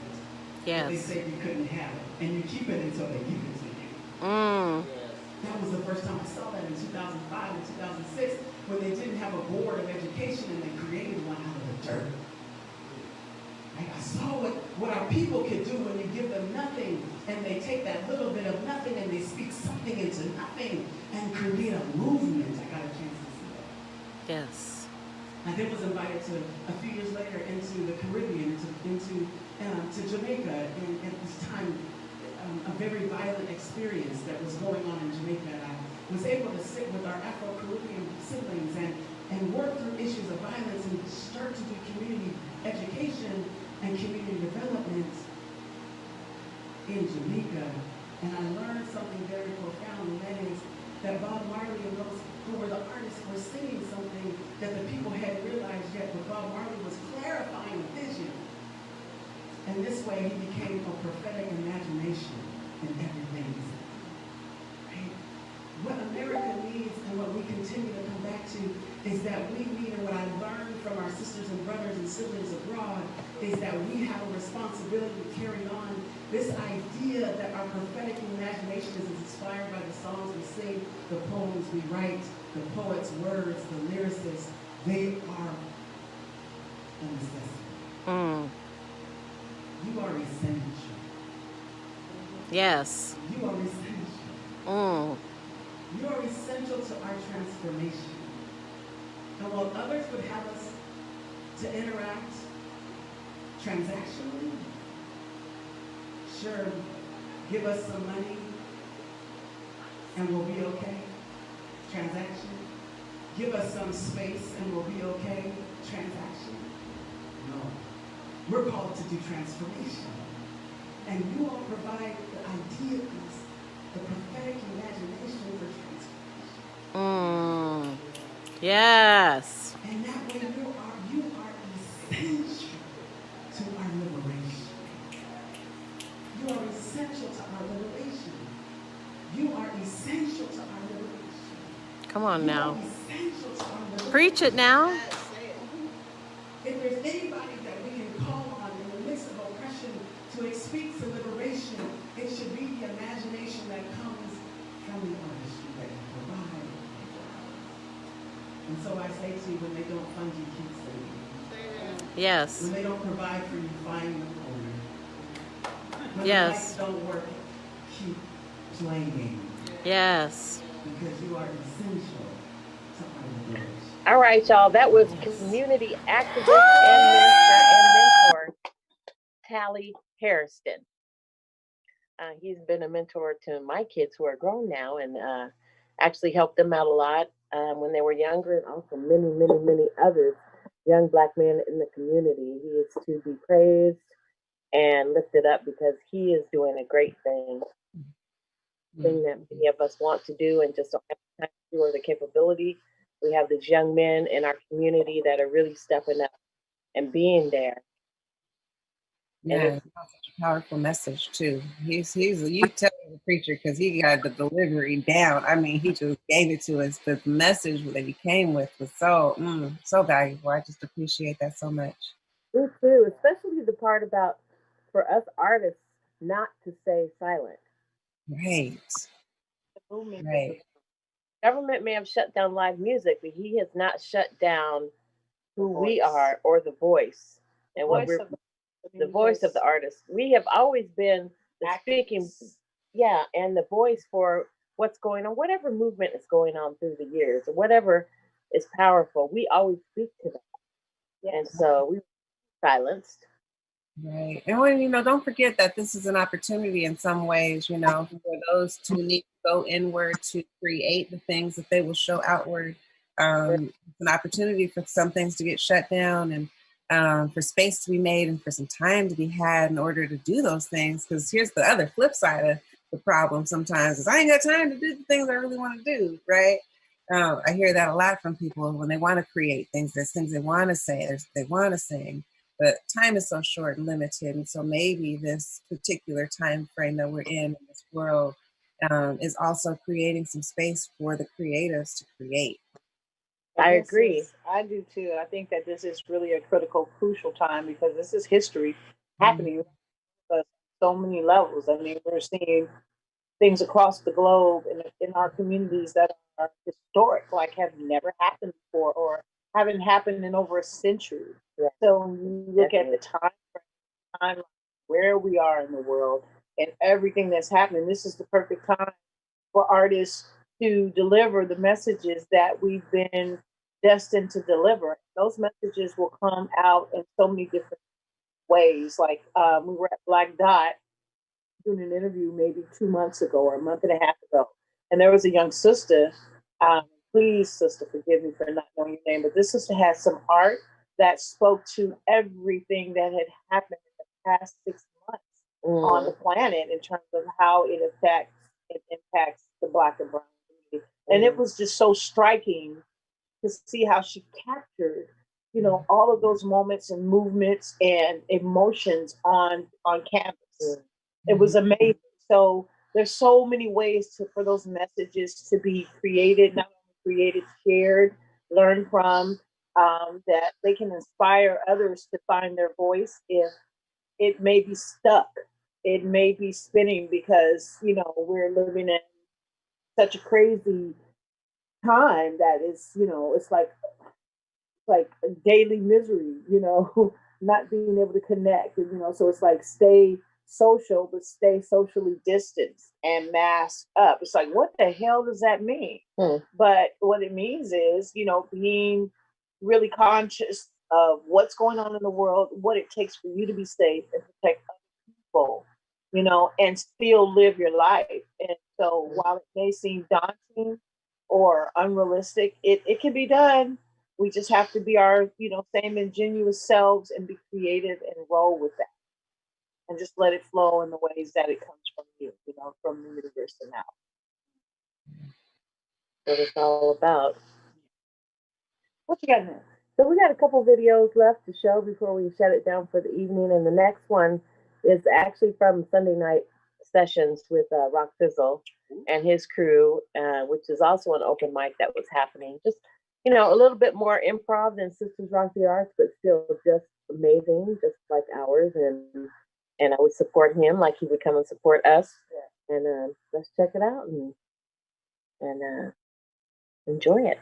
S2: Yes.
S12: They say you couldn't have it, and you keep it until they give it to you. That was the first time I saw that in 2005 and 2006, when they didn't have a board of education and they created one out of the dirt. Like I saw what our people could do when you give them nothing, and they take that little bit of nothing and they speak something into nothing and create a movement. I got a chance to see that.
S2: Yes.
S12: I then was invited to, a few years later, into the Caribbean, to Jamaica, and at this time, a very violent experience that was going on in Jamaica. And I was able to sit with our Afro-Caribbean siblings and work through issues of violence and start to do community education and community development in Jamaica. And I learned something very profound, and that is that Bob Marley and those who were the artists were singing something that the people hadn't realized yet, but Bob Marley was clarifying a vision. And this way he became a prophetic imagination in everything he said. Right? What America needs and what we continue to come back to is that we need, and what I learned from our sisters and brothers and siblings abroad, is that we have a responsibility to carry on this idea that our prophetic imagination is inspired by the songs we sing, the poems we write, the poets' words, the lyricists. They are a necessity. You are essential.
S2: Yes.
S12: You are essential. You are essential to our transformation. And while others would have us to interact transactionally, sure, give us some money and we'll be okay, transaction. Give us some space and we'll be okay, transaction. No. We're called to do transformation. And you all provide the ideas, the prophetic imagination for transformation.
S2: Yes.
S12: And that way you are essential to our liberation. You are essential to our liberation. You are essential to our liberation.
S2: Come on now.
S12: You are essential to our liberation.
S2: Preach it now.
S12: If there's anybody that we can call on in the midst of oppression to speak to liberation, it should be the imagination that comes from the artistry that you provide. And so I say to you, when they don't fund you, keep singing.
S2: Yes.
S12: When they don't provide for you, find the corner. When
S2: Yes.
S12: the lights don't work, keep playing.
S2: Yes.
S12: Because you are essential to our liberation.
S2: All right, y'all. That was community activist and mentor Tally Hairston. He's been a mentor to my kids who are grown now, and actually helped them out a lot when they were younger, and also many others, young Black men in the community. He is to be praised and lifted up because he is doing a great thing that many of us want to do and just don't have the time to do or the capability. We have these young men in our community that are really stepping up and being there.
S9: Yeah, such a powerful message too. He's you tell the preacher because he got the delivery down. I mean, he just gave it to us. The message that he came with was so valuable. I just appreciate that so much.
S2: Me too, especially the part about for us artists not to stay silent.
S9: Right. Right.
S2: Government may have shut down live music, but he has not shut down who we are or the voice and what we're the voice of the artist. We have always been the speaking, and the voice for what's going on, whatever movement is going on through the years, or whatever is powerful. We always speak to that. Yes. And so we were silenced.
S9: Right. And when, don't forget that this is an opportunity in some ways, for those who need to go inward to create the things that they will show outward. It's an opportunity for some things to get shut down and for space to be made and for some time to be had in order to do those things. Because here's the other flip side of the problem sometimes is I ain't got time to do the things I really want to do, right? I hear that a lot from people when they want to create things. There's things they want to say, they want to sing. But time is so short and limited, and so maybe this particular time frame that we're in this world is also creating some space for the creatives to create.
S2: I agree.
S1: I do too. I think that this is really a crucial time because this is history happening at so many levels. I mean, we're seeing things across the globe in our communities that are historic, like have never happened before or haven't happened in over a century. Yeah. So when you look at the time where we are in the world and everything that's happening, this is the perfect time for artists to deliver the messages that we've been destined to deliver. Those messages will come out in so many different ways. Like we were at Black Dot doing an interview maybe 2 months ago or a month and a half ago, and there was a young sister. Please, sister, forgive me for not knowing your name, but this sister had some art that spoke to everything that had happened in the past 6 months on the planet in terms of how it impacts the Black and brown community. And it was just so striking to see how she captured you know, all of those moments and movements and emotions on canvas. It was amazing. So there's so many ways for those messages to be created, not only created, shared, learned from, that they can inspire others to find their voice if it may be stuck. It may be spinning because, you know, we're living in such a crazy time that is, you know, it's like a daily misery, you know, not being able to connect, and, you know, so it's like stay social, but stay socially distanced and mask up. It's like, what the hell does that mean? But what it means is, you know, being really conscious of what's going on in the world, what it takes for you to be safe and protect other people, you know, and still live your life. And so while it may seem daunting or unrealistic, it can be done. We just have to be our, you know, same ingenuous selves and be creative and roll with that. And just let it flow in the ways that it comes from you know, from the universe and out.
S2: What it's all about.
S1: What you got next?
S2: So we got a couple videos left to show before we shut it down for the evening. And the next one is actually from Sunday night sessions with Rock Fizzle and his crew, which is also an open mic that was happening. Just, you know, a little bit more improv than Sisters Rock the Arts, but still just amazing, just like ours. And I would support him like he would come and support us. Yeah. And let's check it out and enjoy it.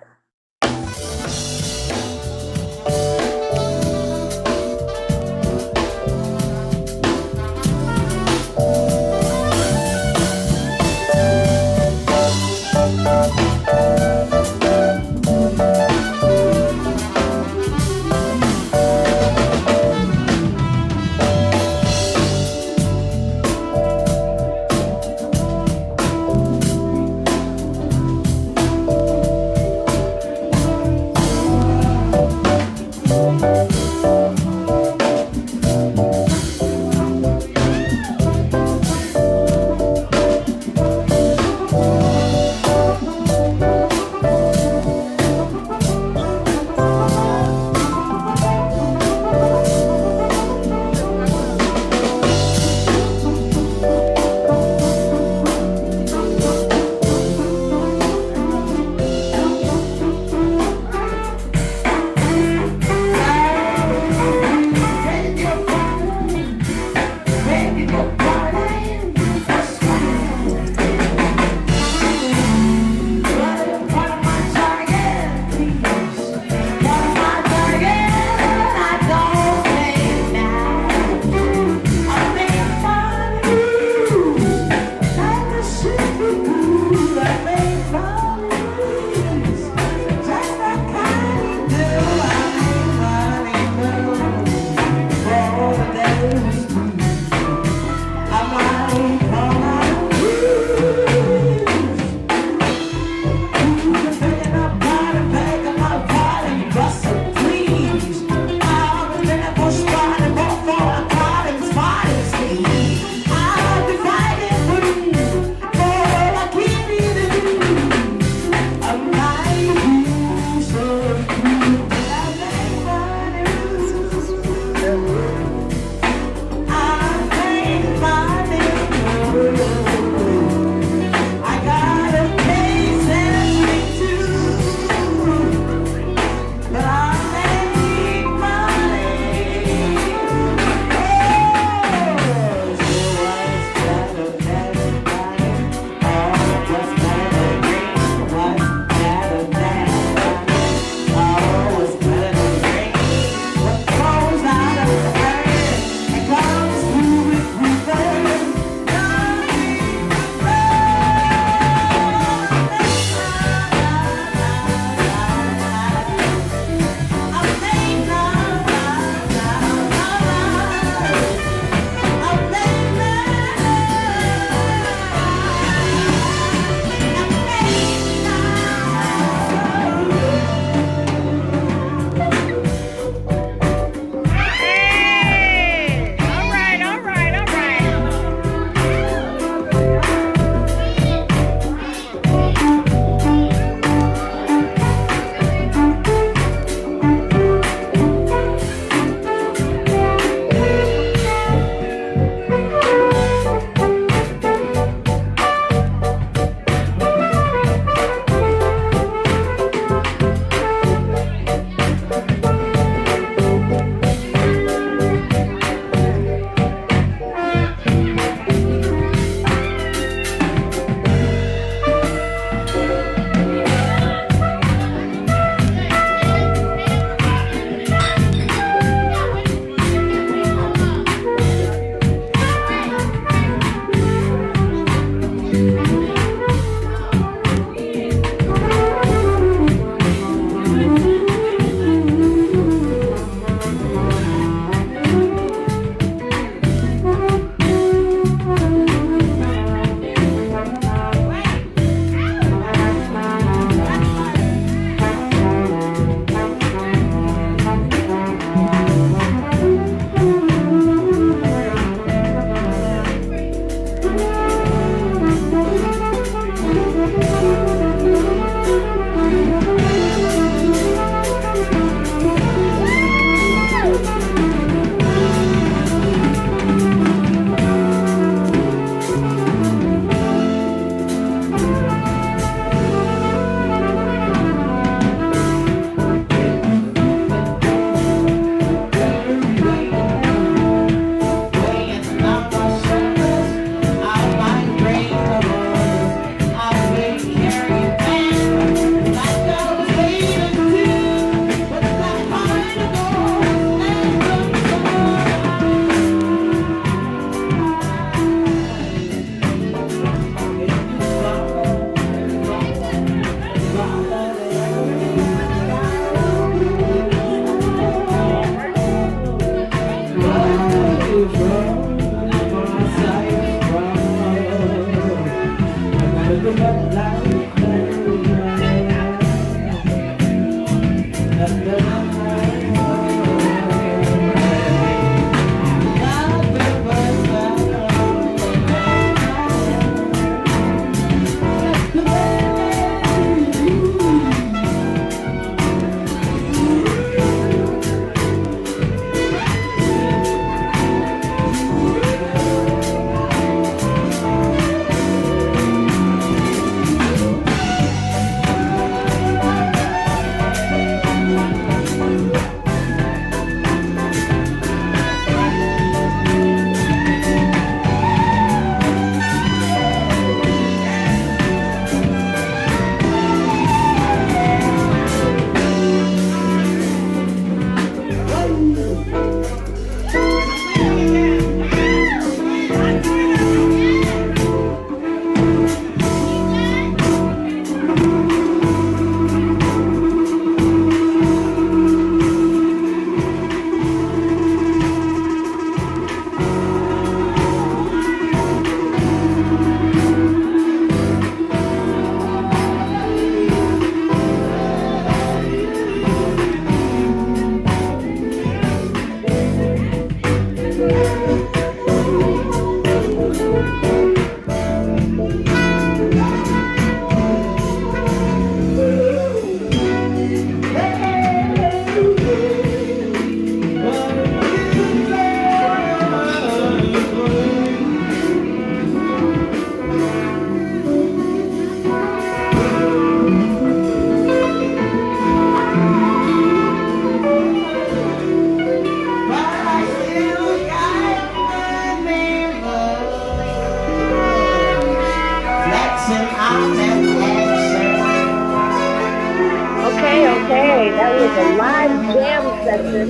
S2: Okay. That was a live jam session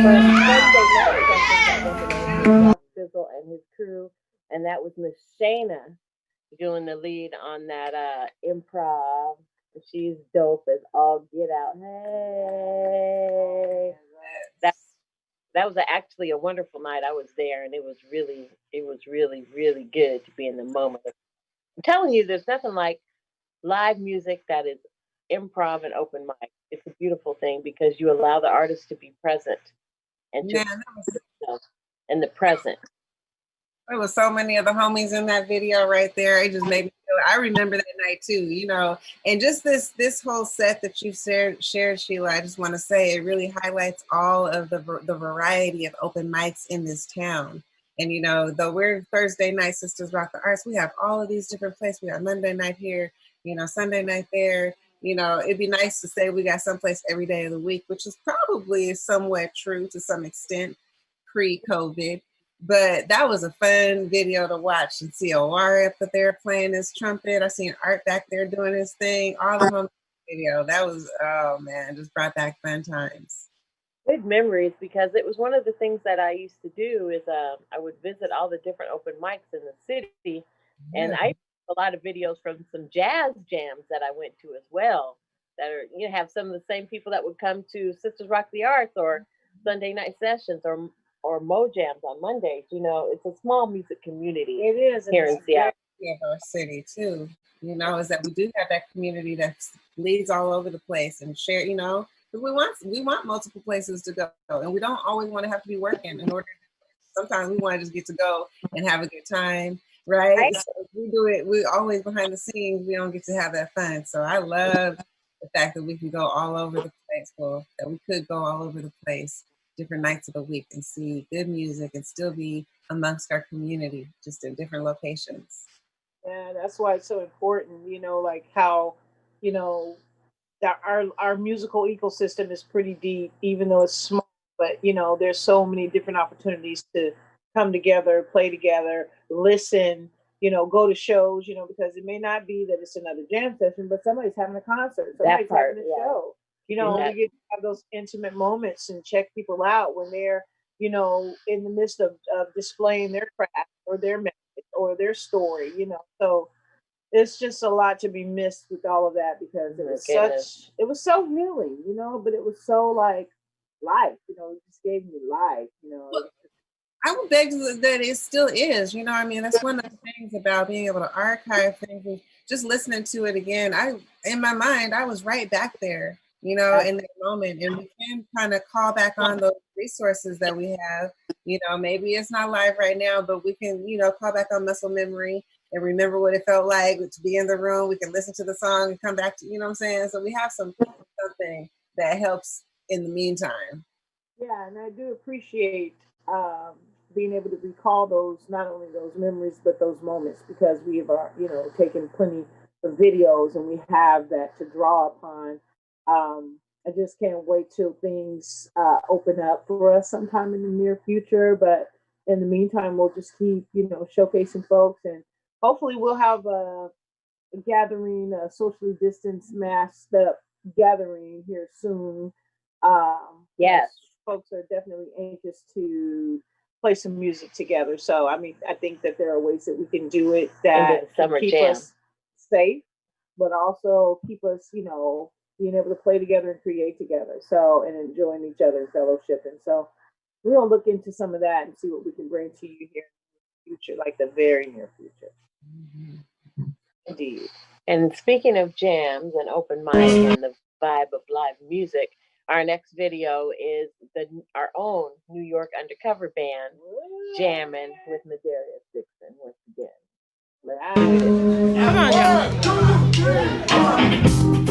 S2: for Thursday night sessions that went on with Fizzle and his crew. And that was Miss Shayna doing the lead on that improv. She's dope as all get out. Hey. That was actually a wonderful night. I was there, and it was really, really good to be in the moment. I'm telling you, there's nothing like live music that is improv and open mic. It's a beautiful thing because you allow the artist to be present and to in the present.
S9: There was so many of the homies in that video right there. It just made me feel, I remember that night too, you know, and just this whole set that you've shared, Sheila, I just want to say it really highlights all of the variety of open mics in this town. And, you know, though we're Thursday night Sisters Rock the Arts, we have all of these different places. We got Monday night here, you know, Sunday night there. You know, it'd be nice to say we got someplace every day of the week, which is probably somewhat true to some extent pre-COVID. But that was a fun video to watch and see Owari up there playing his trumpet. I seen Art back there doing his thing. All of them video. That was, oh man, just brought back fun times.
S2: Good memories, because it was one of the things that I used to do is I would visit all the different open mics in the city, and I a lot of videos from some jazz jams that I went to as well. That are, you know, have some of the same people that would come to Sisters Rock the Arts or Sunday night sessions or Mo Jams on Mondays. You know, it's a small music community.
S9: It is
S2: here in Seattle.
S9: Of our city too. You know, is that we do have that community that leads all over the place and share. You know, we want multiple places to go, and we don't always want to have to be working in order. Sometimes we want to just get to go and have a good time. Right? So if we do it, we're always behind the scenes. We don't get to have that fun. So I love the fact that we can go all over the place, or that we could go all over the place, different nights of the week, and see good music and still be amongst our community, just in different locations.
S1: Yeah, that's why it's so important, you know, like how, you know, that our musical ecosystem is pretty deep, even though it's small, but, you know, there's so many different opportunities to come together, play together, listen, you know, go to shows, you know, because it may not be that it's another jam session, but somebody's having a concert, somebody's having a show. You know, we get to have those intimate moments and check people out when they're, you know, in the midst of displaying their craft or their message or their story, you know. So it's just a lot to be missed with all of that, because it was so healing, you know, but it was so like life, you know, it just gave me life, you know.
S9: I would beg that it still is, you know what I mean? That's one of the things about being able to archive things, and just listening to it again. In my mind, I was right back there, you know, in that moment. And we can kind of call back on those resources that we have. You know, maybe it's not live right now, but we can, you know, call back on muscle memory and remember what it felt like to be in the room. We can listen to the song and come back to, you know what I'm saying? So we have something that helps in the meantime.
S1: Yeah, and I do appreciate being able to recall those, not only those memories, but those moments, because we have, you know, taken plenty of videos and we have that to draw upon. I just can't wait till things open up for us sometime in the near future. But in the meantime, we'll just keep, you know, showcasing folks, and hopefully we'll have a gathering, a socially distanced, masked up gathering here soon.
S2: Yes.
S1: Folks are definitely anxious to play some music together. So, I mean, I think that there are ways that we can do it that keep us safe, but also keep us, you know, being able to play together and create together. So, and enjoying each other and fellowship. And so we're going to look into some of that and see what we can bring to you here in the future, like the very near future. Mm-hmm. Indeed.
S2: And speaking of jams and open mic and the vibe of live music, our next video is our own New York undercover band jamming with Medarius Dixon once again. Come on,
S7: Thank you.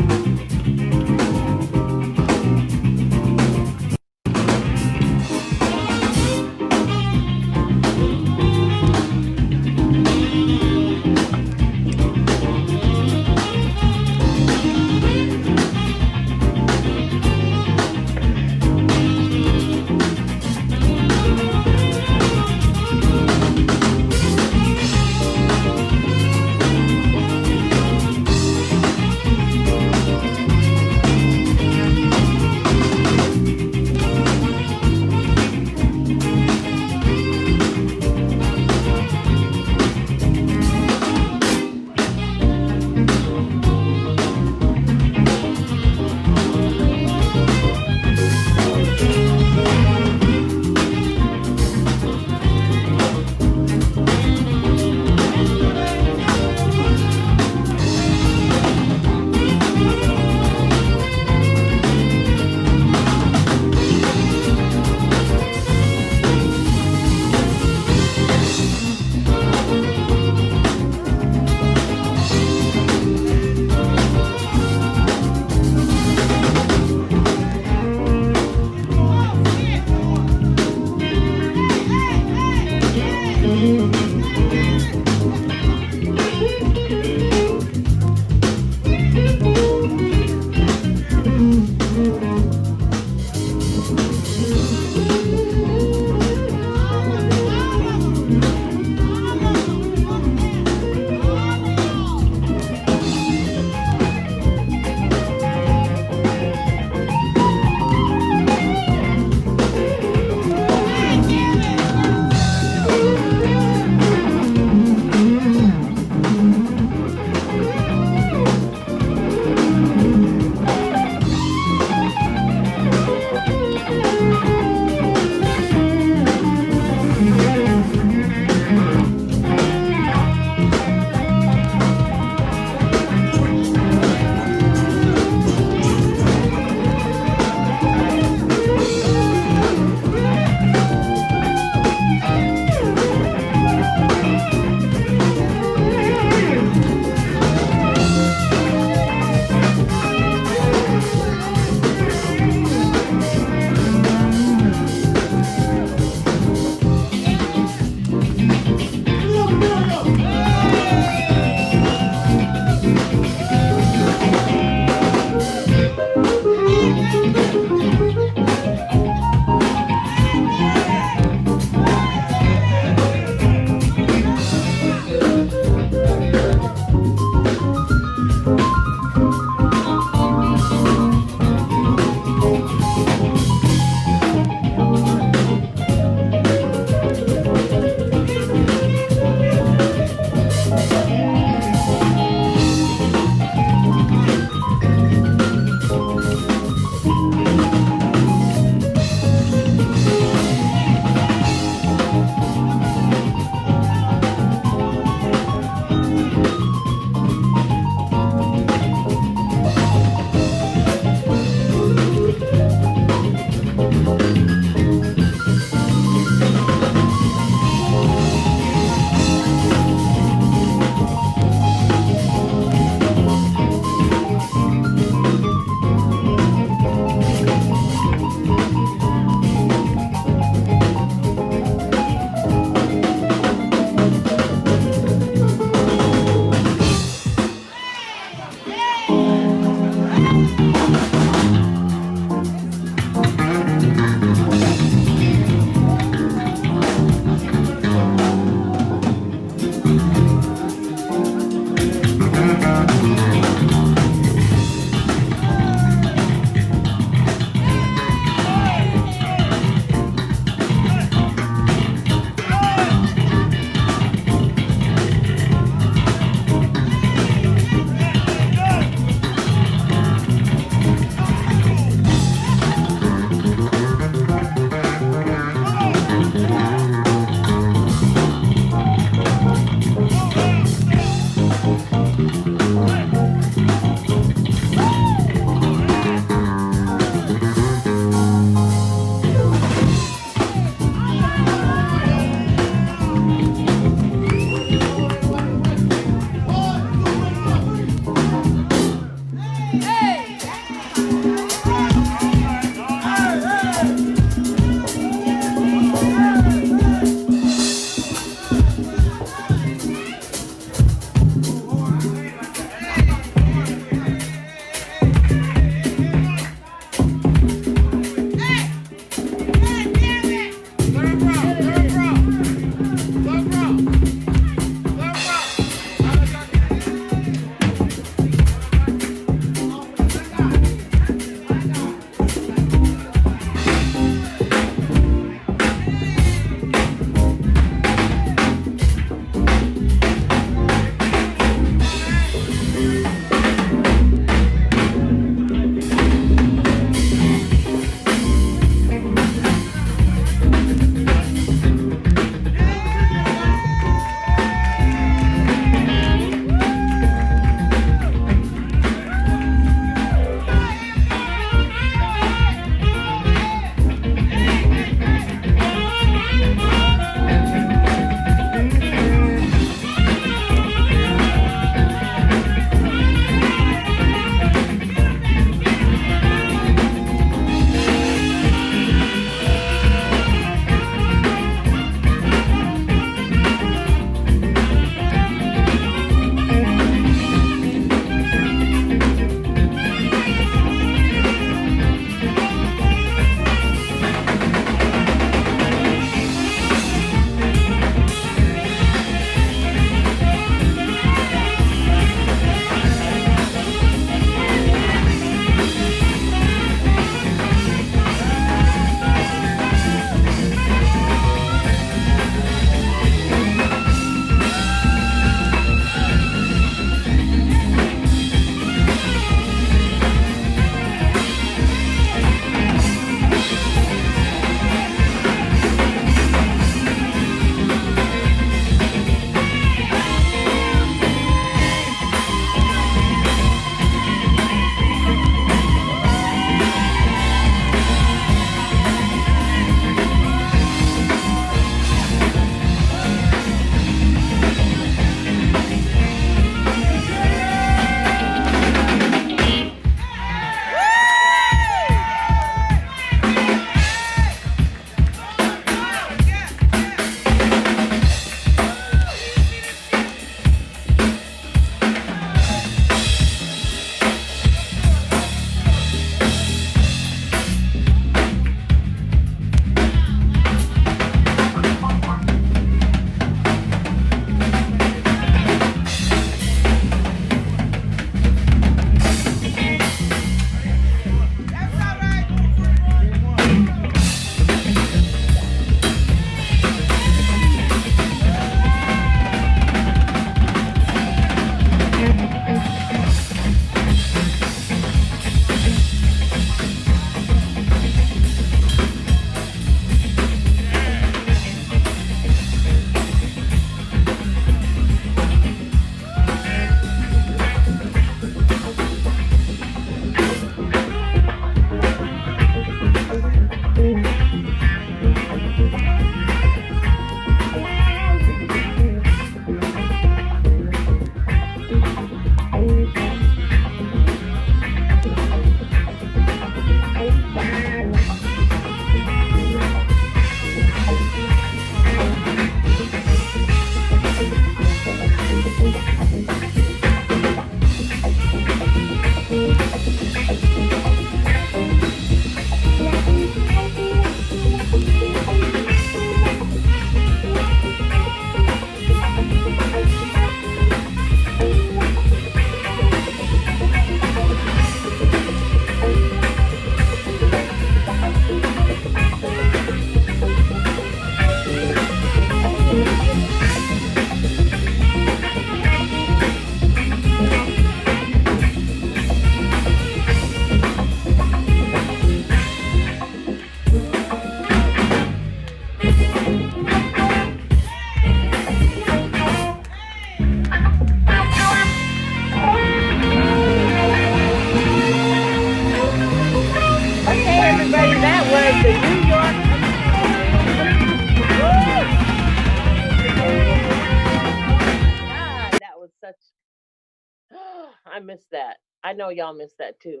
S2: I miss that. I know y'all miss that too.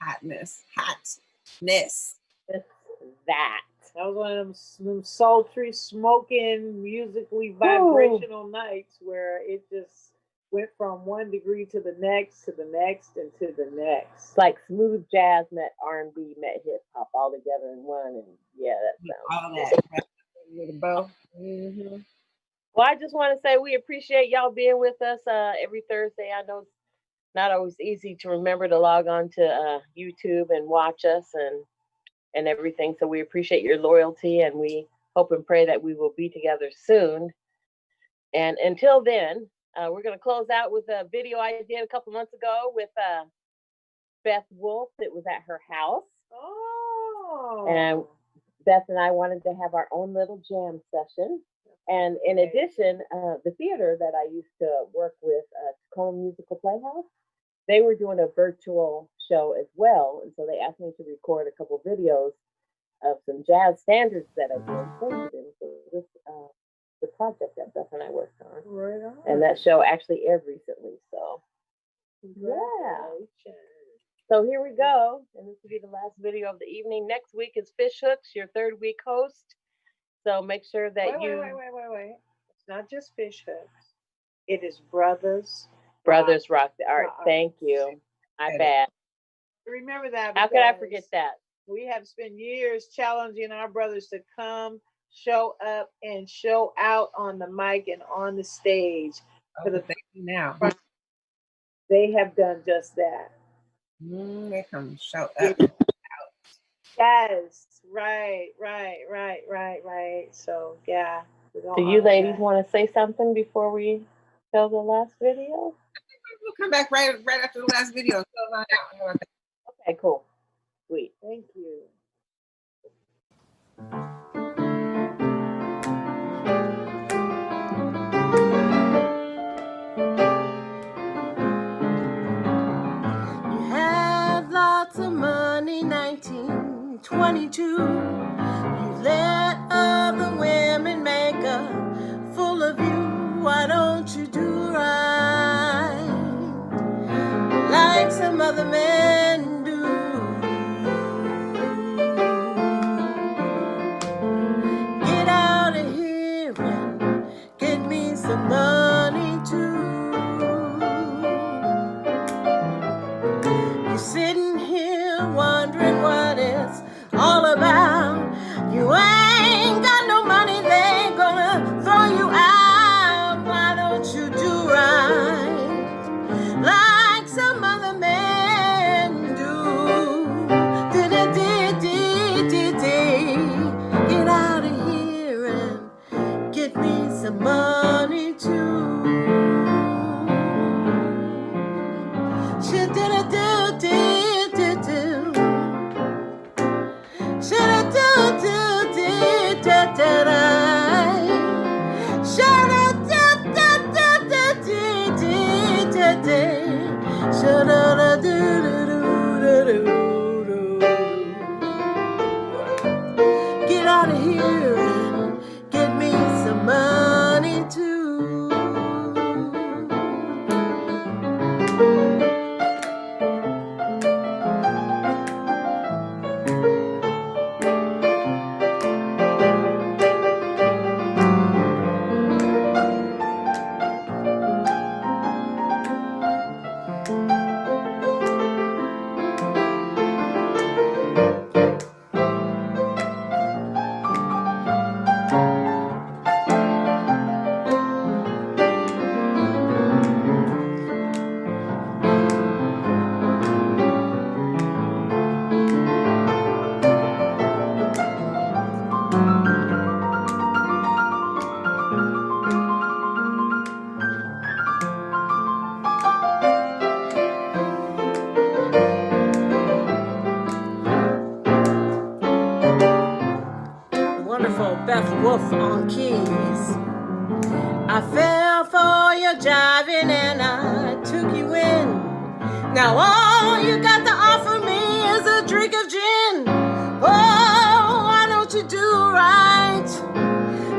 S9: Hotness.
S2: Miss that.
S1: That was one of them sultry, smoking, musically vibrational nights where it just went from 1 degree to the next, to the next, and to the next.
S2: It's like smooth jazz met R&B met hip hop all together in one, and yeah, that sounds
S9: all that with a bow.
S2: Mm-hmm. Well, I just want to say we appreciate y'all being with us every Thursday. I know it's not always easy to remember to log on to YouTube and watch us and everything. So we appreciate your loyalty, and we hope and pray that we will be together soon. And until then, we're going to close out with a video I did a couple months ago with Beth Wolf. It was at her house.
S1: Oh.
S2: And Beth and I wanted to have our own little jam session. And in addition, the theater that I used to work with, Tacoma Musical Playhouse, they were doing a virtual show as well. And so they asked me to record a couple videos of some jazz standards that I did. So this the project that Beth and I worked on.
S1: Right on.
S2: And that show actually aired recently. So yeah. So here we go. And this will be the last video of the evening. Next week is Fish Hooks, your third week host. So make sure that
S1: Wait. It's not just Fish Hooks. It is Brothers
S2: Rock the Art. Thank you. I bad.
S1: Remember that.
S2: How could I forget that?
S1: We have spent years challenging our brothers to come, show up, and show out on the mic and on the stage. For the
S9: now,
S1: they have done just that.
S9: They come show up.
S1: Yes, right. So yeah.
S2: Do you ladies want to say something before we show the last video?
S9: We'll come back right after the last video.
S2: Okay, cool. Sweet.
S1: Thank you.
S5: You had lots of money, 1922. You let other women make a fool of you. Why don't you do right like some other men do? Get out of here and get me some money too. You're sitting here wondering what it's all about. You ain't got no money, they gonna throw you out. Why don't you do right like some other men do? Get out of here and get me some money too. Get out of here and get me some money too. Wonderful Beth Wolf on keys. I fell for your jiving and I took you in. Now all you got to offer me is a drink of gin. Oh, why don't you do right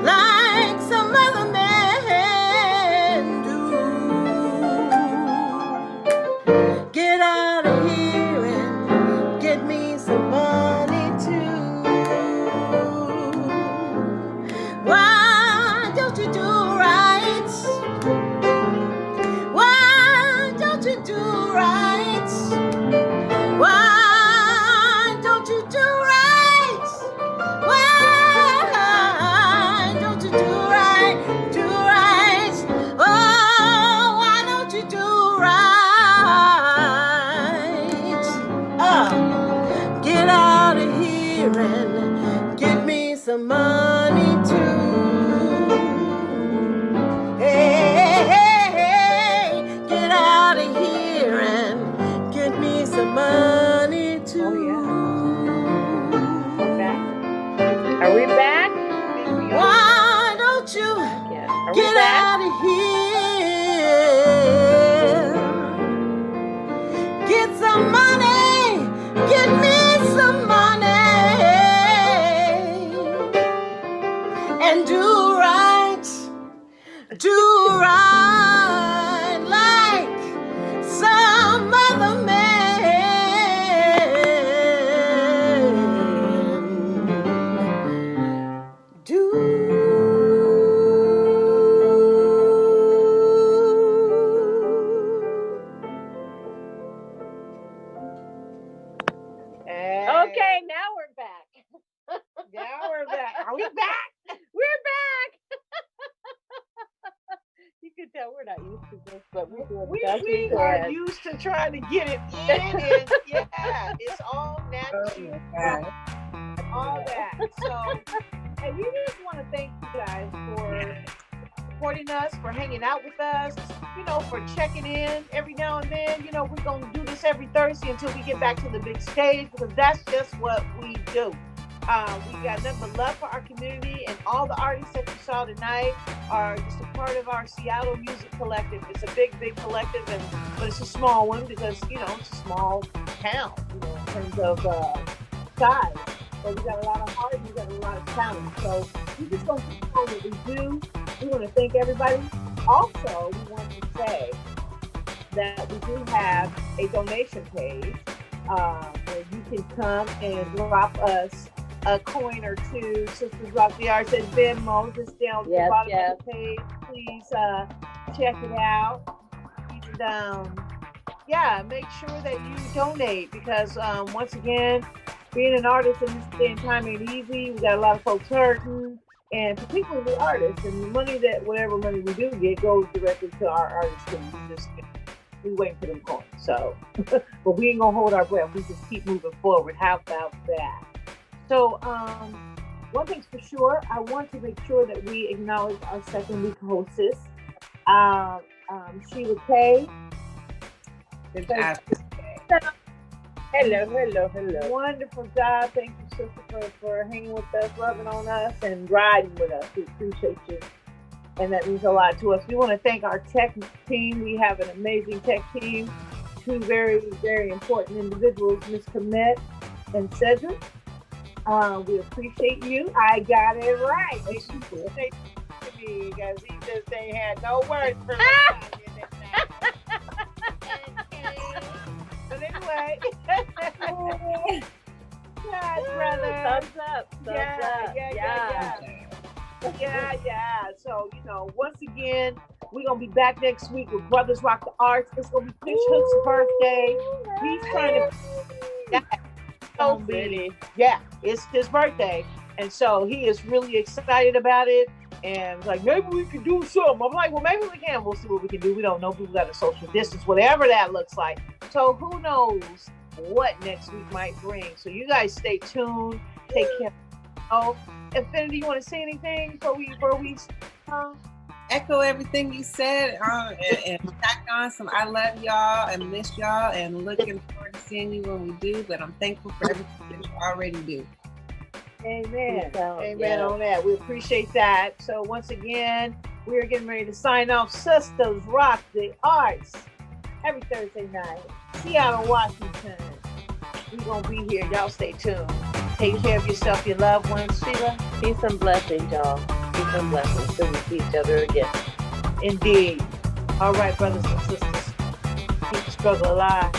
S5: like some other men do? some money too. Hey, hey, hey, get out of here and get me some money too.
S2: Oh, yeah. Are we back?
S5: Why don't you get out of here? Get some money, get me some money, and do right like some other man.
S2: Okay, now we're back.
S1: Now we're back. Are we back?
S2: We're back. You can tell we're not used to this, but we're doing the best we
S1: are
S2: can.
S1: used to trying to get it in, and yeah, it's all natural. All that. So, and we just want to thank you guys for supporting us, for hanging out with us, for checking in every now and then. We're going to do this every Thursday until we get back to the big stage, because that's just what we do. We got nothing but love for our community, and all the artists that you saw tonight are just a part of our Seattle music collective. It's a big collective, but it's a small one because, it's a small town, in terms of size. But we got a lot of heart, and we got a lot of talent. So we just going to keep doing what we do. We want to thank everybody. Also, we want to say that we do have a donation page where you can come and drop us a coin or two. Sisters Rock the Arts and Venmo, just down at the bottom of the page. Please check it out. And make sure that you donate, because once again, being an artist in this day and time ain't easy. We got a lot of folks hurting, and particularly the artists. And the money whatever money we do get goes directly to our artists. And we waiting for them coins. So, but we ain't gonna hold our breath. We just keep moving forward. How about that? So, one thing's for sure, I want to make sure that we acknowledge our second week hostess, Sheila K. Hello. Wonderful job. Thank you, sister, for hanging with us, loving on us, and riding with us. We appreciate you. And that means a lot to us. We want to thank our tech team. We have an amazing tech team. Two very, very important individuals, Ms. Komet and Cedric. We appreciate you. I got it right. They appreciate me because he just ain't had no words for me. But anyway. Yeah, brother.
S2: Thumbs up.
S1: Yeah. So, once again, we're going to be back next week with Brothers Rock the Arts. It's going to be Fish Hook's birthday. He's trying to... it's his birthday. And so he is really excited about it. And like, maybe we can do something. I'm like, well, maybe we can. We'll see what we can do. We don't know. People got a social distance, whatever that looks like. So who knows what next week might bring. So you guys stay tuned. Take care. Oh, Infinity, you want to say anything before we
S9: echo everything you said and tack on some I love y'all and miss y'all and looking forward to seeing you when we do, but I'm thankful for everything that you already do.
S1: Amen. Amen on that. We appreciate that. So once again, we are getting ready to sign off. Sisters Rock the Arts every Thursday night. Seattle, Washington. We're going to be here. Y'all stay tuned. Take care of yourself, your loved ones. Sheila?
S2: Peace and blessings, y'all. Peace and blessings till we see each other again.
S1: Indeed. All right, brothers and sisters. Keep the struggle alive.